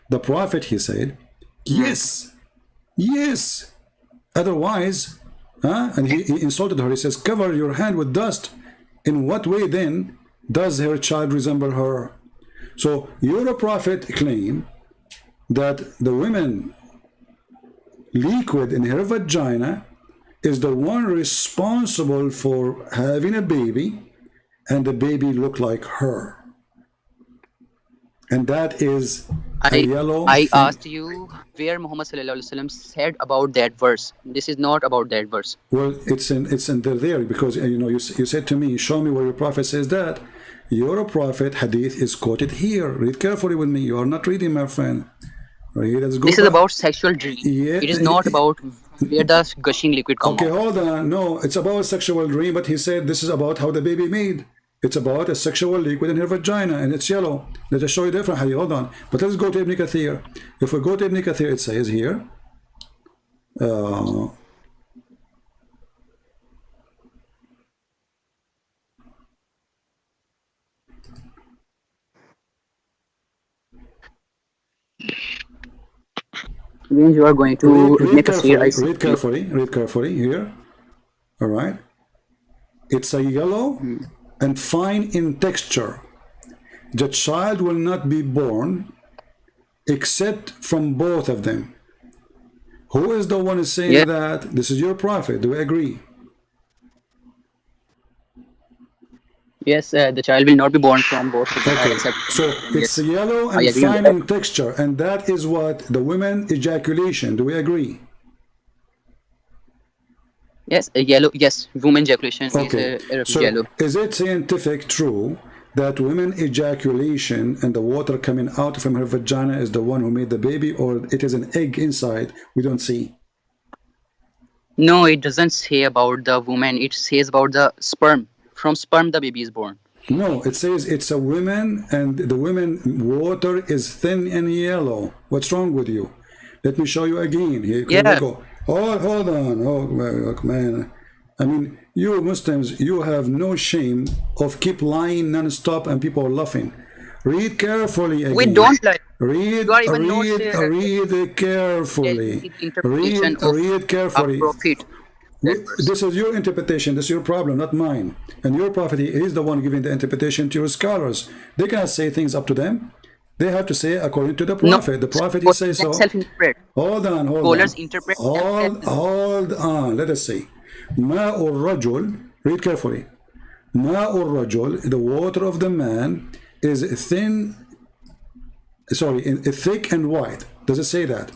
The Prophet, he said, yes. Otherwise, and he insulted her. He says, cover your hand with dust. In what way then does her child resemble her? So your Prophet claim that the woman liquid in her vagina is the one responsible for having a baby, and the baby look like her. And that is a yellow I thing. asked you where Muhammad sallallahu alaihi wasallam said about that verse. This is not about that verse. Well, it's in there because you said to me, show me where your prophet says that. Your prophet hadith is quoted here. Read carefully with me. You are not reading, my friend. This is about sexual dream. Yeah, it is not about where the gushing liquid comes okay, out. hold on. No, it's about sexual dream, but he said this is about how the baby made. It's about a sexual liquid in her vagina, and it's yellow. Let us show you differently. Hold on. But let's go to Ibn Kathir. If we go to Ibn Kathir, it says here, When you are going to read make a seer, I see. read carefully here. All right. It's a yellow and fine in texture. The child will not be born except from both of them. Who is the one saying that? This is your prophet. Do we agree? Yes, the child will not be born from both of them. Okay, Except, so it's yellow and fine in texture, and that is what the women ejaculation. Do we agree? yes, yellow. Yes, woman ejaculation Okay, is so yellow. is it scientific true that women ejaculation and the water coming out from her vagina is the one who made the baby, or it is an egg inside we don't see? No, it doesn't say about the woman. It says about the sperm. From sperm, the baby is born. No, it says it's a woman, and the woman water is thin and yellow. What's wrong with you? Let me show you again. Here we go. Hold on. Oh, look, man. I mean, you Muslims, you have no shame of keep lying non-stop and people are laughing. Read carefully again. We don't lie. Read carefully. Read carefully. This is your interpretation. This is your problem, not mine. And your prophet is the one giving the interpretation to your scholars. They cannot say things up to them. They have to say according to the prophet. No, the prophet he says so. Hold on. Scholars interpret. Hold on. Let us see. Ma'ur rajul. Read carefully. Ma'ur rajul, the water of the man, is thin. Sorry, thick and white. Does it say that?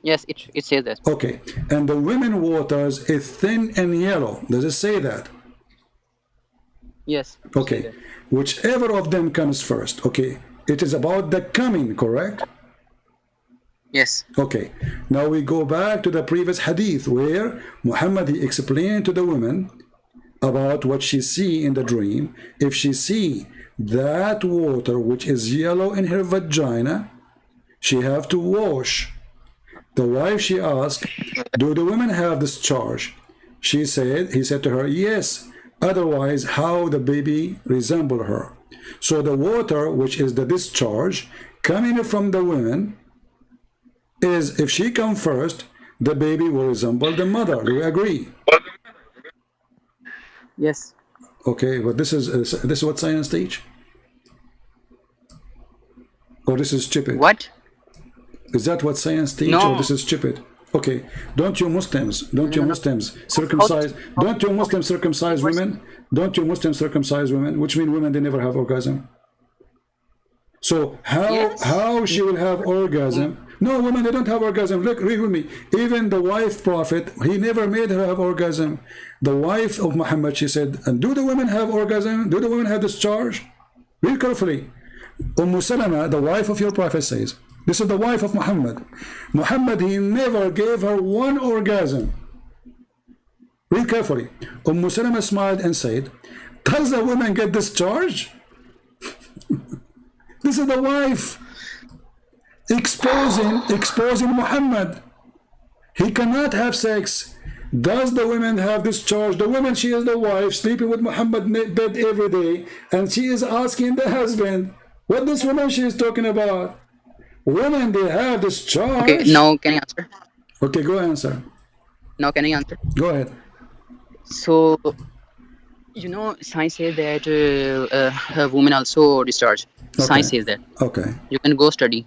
Yes, it says that. Okay, and the women waters is thin and yellow. Does it say that? Yes. Okay, whichever of them comes first. Okay, it is about the coming, correct? Yes. Okay, now we go back to the previous hadith where Muhammad explained to the woman about what she see in the dream. If she see that water which is yellow in her vagina, she have to wash. The wife, she asked, do the women have discharge? He said to her, yes. Otherwise, how the baby resemble her? So the water, which is the discharge, coming from the women, is if she come first, the baby will resemble the mother. Do you agree? Yes. Okay, but this is what science teach? Or this is stupid? What? Is that what science teach, or No. this is stupid? Okay, don't you Muslims circumcise? Don't you Muslims circumcise women? Don't you Muslims circumcise women? Which mean women, they never have orgasm. So how she will have orgasm? No, women, they don't have orgasm. Look, read with me. Even the wife prophet, he never made her have orgasm. The wife of Muhammad, she said, and do the women have orgasm? Do the women have discharge? Read carefully. Salama, the wife of your prophet, says, this is the wife of Muhammad. Muhammad, he never gave her one orgasm. Read carefully. Salama smiled and said, does the woman get discharged? This is the wife exposing Muhammad. He cannot have sex. Does the woman have discharge? The woman, she is the wife, sleeping with Muhammad in bed every day, and she is asking the husband, what this woman she is talking about? Women, they have discharge. Okay, now can I answer? Okay, go answer. Now can I answer? Go ahead. So, science says that women also discharge. Okay. Science says that. Okay. You can go study.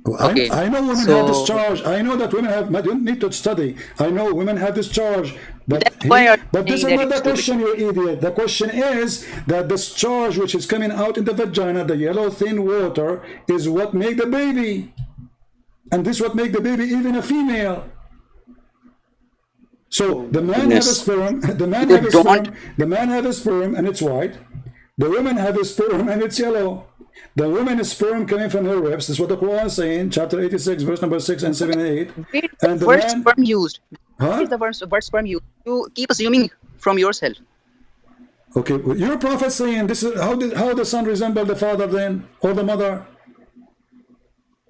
Well, Okay. I know women So- have discharge. I know that women have. You don't need to study. I know women have discharge. But That's why I'm but this is saying not that the it's question, you idiot. The question is that discharge, which is coming out in the vagina, the yellow thin water, is what make the baby, and this what make the baby even a female. So the man has a Goodness. sperm. The man You have a don't- sperm. The man have a sperm and it's white. The woman have a sperm and it's yellow. The woman's sperm coming from her ribs. This is what the Quran is saying, chapter 86, verse number 6 and 7 and 8. Where is And the the word man, sperm used? Where huh? is the word sperm used? You keep assuming from yourself. Okay, well, your prophet saying this is how the son resemble the father then, or the mother?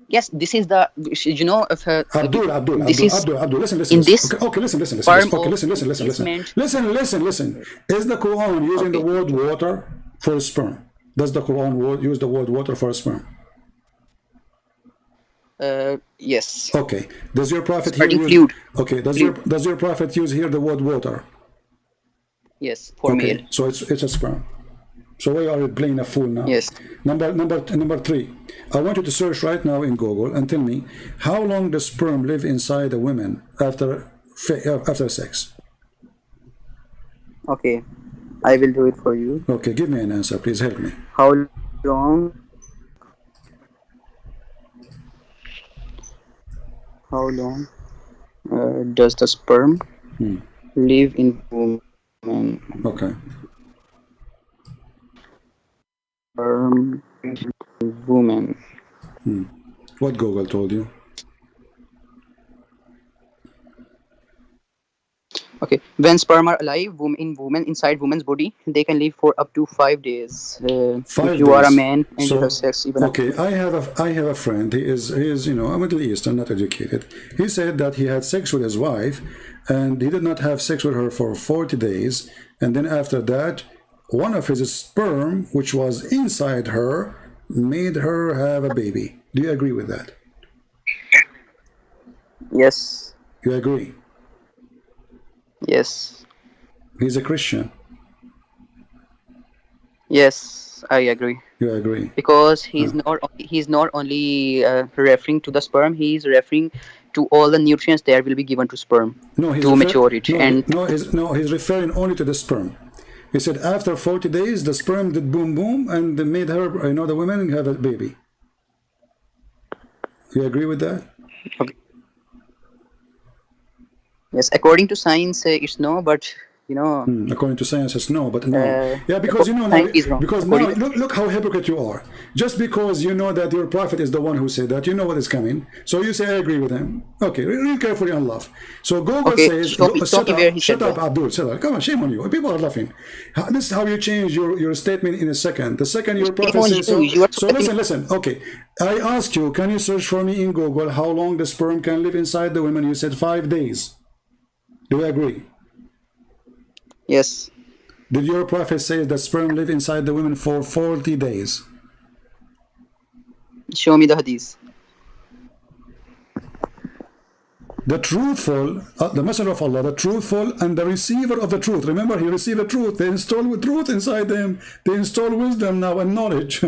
Yes, this is the if Abdul, this is listen, in this okay, listen, form okay, of listen. Is the Quran using the word water for sperm? Does the Quran use the word water for sperm? yes. Okay. Does your prophet here Starting use? fluid. Okay. Does your prophet use here the word water? Yes, for Okay. male. So it's a sperm. So why are you playing a fool now? Yes. Number 3. I want you to search right now in Google and tell me how long does sperm live inside a woman after sex? Okay, I will do it for you. Okay, give me an answer, please help me. How long? How long does the sperm live in woman? Okay. Sperm woman. What Google told you? Okay, when sperm are alive, woman inside woman's body, they can live for up to 5 days. 5 if you are a days. man and you have sex, even okay, I have a friend. He is a Middle Eastern, not educated. He said that he had sex with his wife, and he did not have sex with her for 40 days, and then after that, one of his sperm, which was inside her, made her have a baby. Do you agree with that? yes, You agree? yes, He's a Christian. yes, I agree. You agree? Because he's not only referring to the sperm, he's referring to all the nutrients that will be given to sperm No, to mature it. he's referring only to the sperm. He said after 40 days, the sperm did boom boom and they made her, the women have a baby. You agree with that? Okay. Yes, according to science, it's no, but According to science, it's no, but no. Yeah, The because now, science is wrong. because now, look how hypocrite you are. Just because you know that your prophet is the one who said that, you know what is coming. So you say, I agree with him. Okay, read carefully and laugh. So Google says, Show me where he shut said up, that. Abdul, shut up. Come on, shame on you. People are laughing. This is how you change your statement in a second. The second your prophet on says you. so. You are So listen. Okay, I asked you, can you search for me in Google how long the sperm can live inside the woman? You said 5 days. Do you agree? Yes. Did your prophet say that sperm live inside the women for 40 days? Show me the hadith. The truthful, the messenger of Allah, the truthful and the receiver of the truth. Remember, he received the truth. They installed with truth inside them. They install wisdom now and knowledge.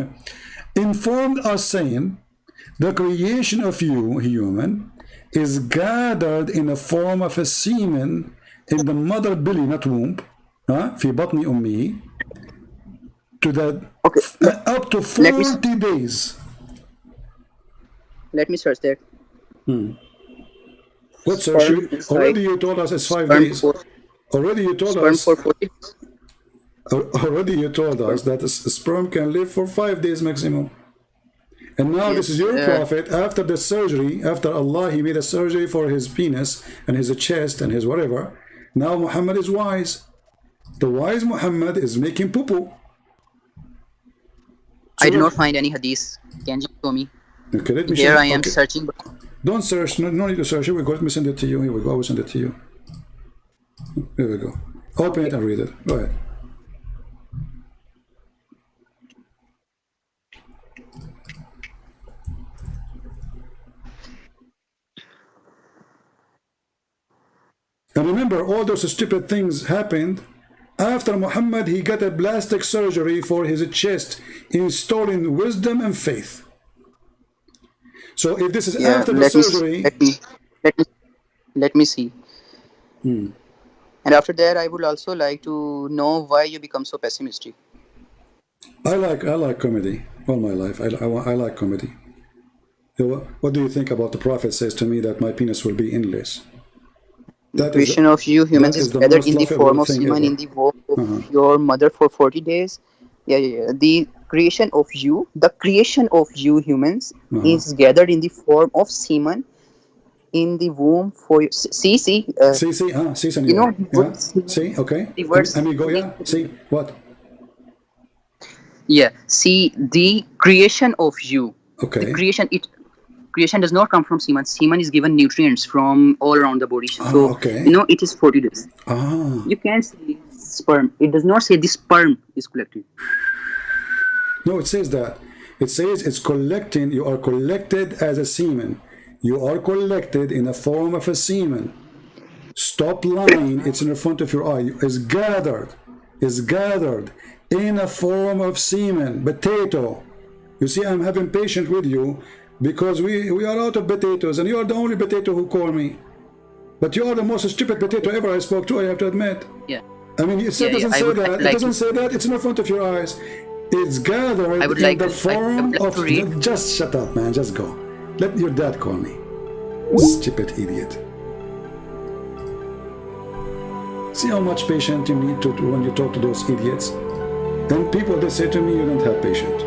Informed us saying, the creation of you, human, is gathered in the form of a semen in the mother belly, not womb. في بطن أمه to the up to 40 days. Let me search that. What search? Already you told us it's 5 days. Already you told us. Already you told us that a sperm can live for 5 days maximum. And now yes, this is your prophet after the surgery, after Allah, he made a surgery for his penis and his chest and his whatever. Now Muhammad is wise. The wise Muhammad is making poo-poo. I do not find any hadith. Can you show me? Okay, let me Here show I am searching. Don't search. No need to search. Here we go. Let me send it to you. Here we go. I will send it to you. Here we go. Open it and read it. Go ahead. And remember, all those stupid things happened after Muhammad. He got a plastic surgery for his chest, installing wisdom and faith. So if this is after the surgery, let me see. And after that, I would also like to know why you become so pessimistic. I like comedy all my life. I like comedy. What do you think about the Prophet says to me that my penis will be endless? The creation of you humans is gathered in the form of semen in the womb of your mother for 40 days. Yeah. The creation of you humans is gathered in the form of semen in the womb for you. See, senor. You know, yeah. See, okay. The words, amigo, yeah. See, what? Yeah, see, the creation of you. Okay. The creation does not come from semen. Semen is given nutrients from all around the body. So, okay. It is 40 days. You can't say sperm. It does not say the sperm is collected. No, it says that. It says it's collecting. You are collected as a semen. You are collected in the form of a semen. Stop lying. It's in the front of your eye. It's gathered in a form of semen. Potato. You see, I'm having patience with you because we are out of potatoes, and you are the only potato who call me. But you are the most stupid potato ever I spoke to, I have to admit. Yeah. I mean, it doesn't say that. It doesn't say that. It's in the front of your eyes. It's gathered in the form of... Just shut up, man. Just go. Let your dad call me. Stupid idiot. See how much patience you need to when you talk to those idiots. And people, they say to me, you don't have patience.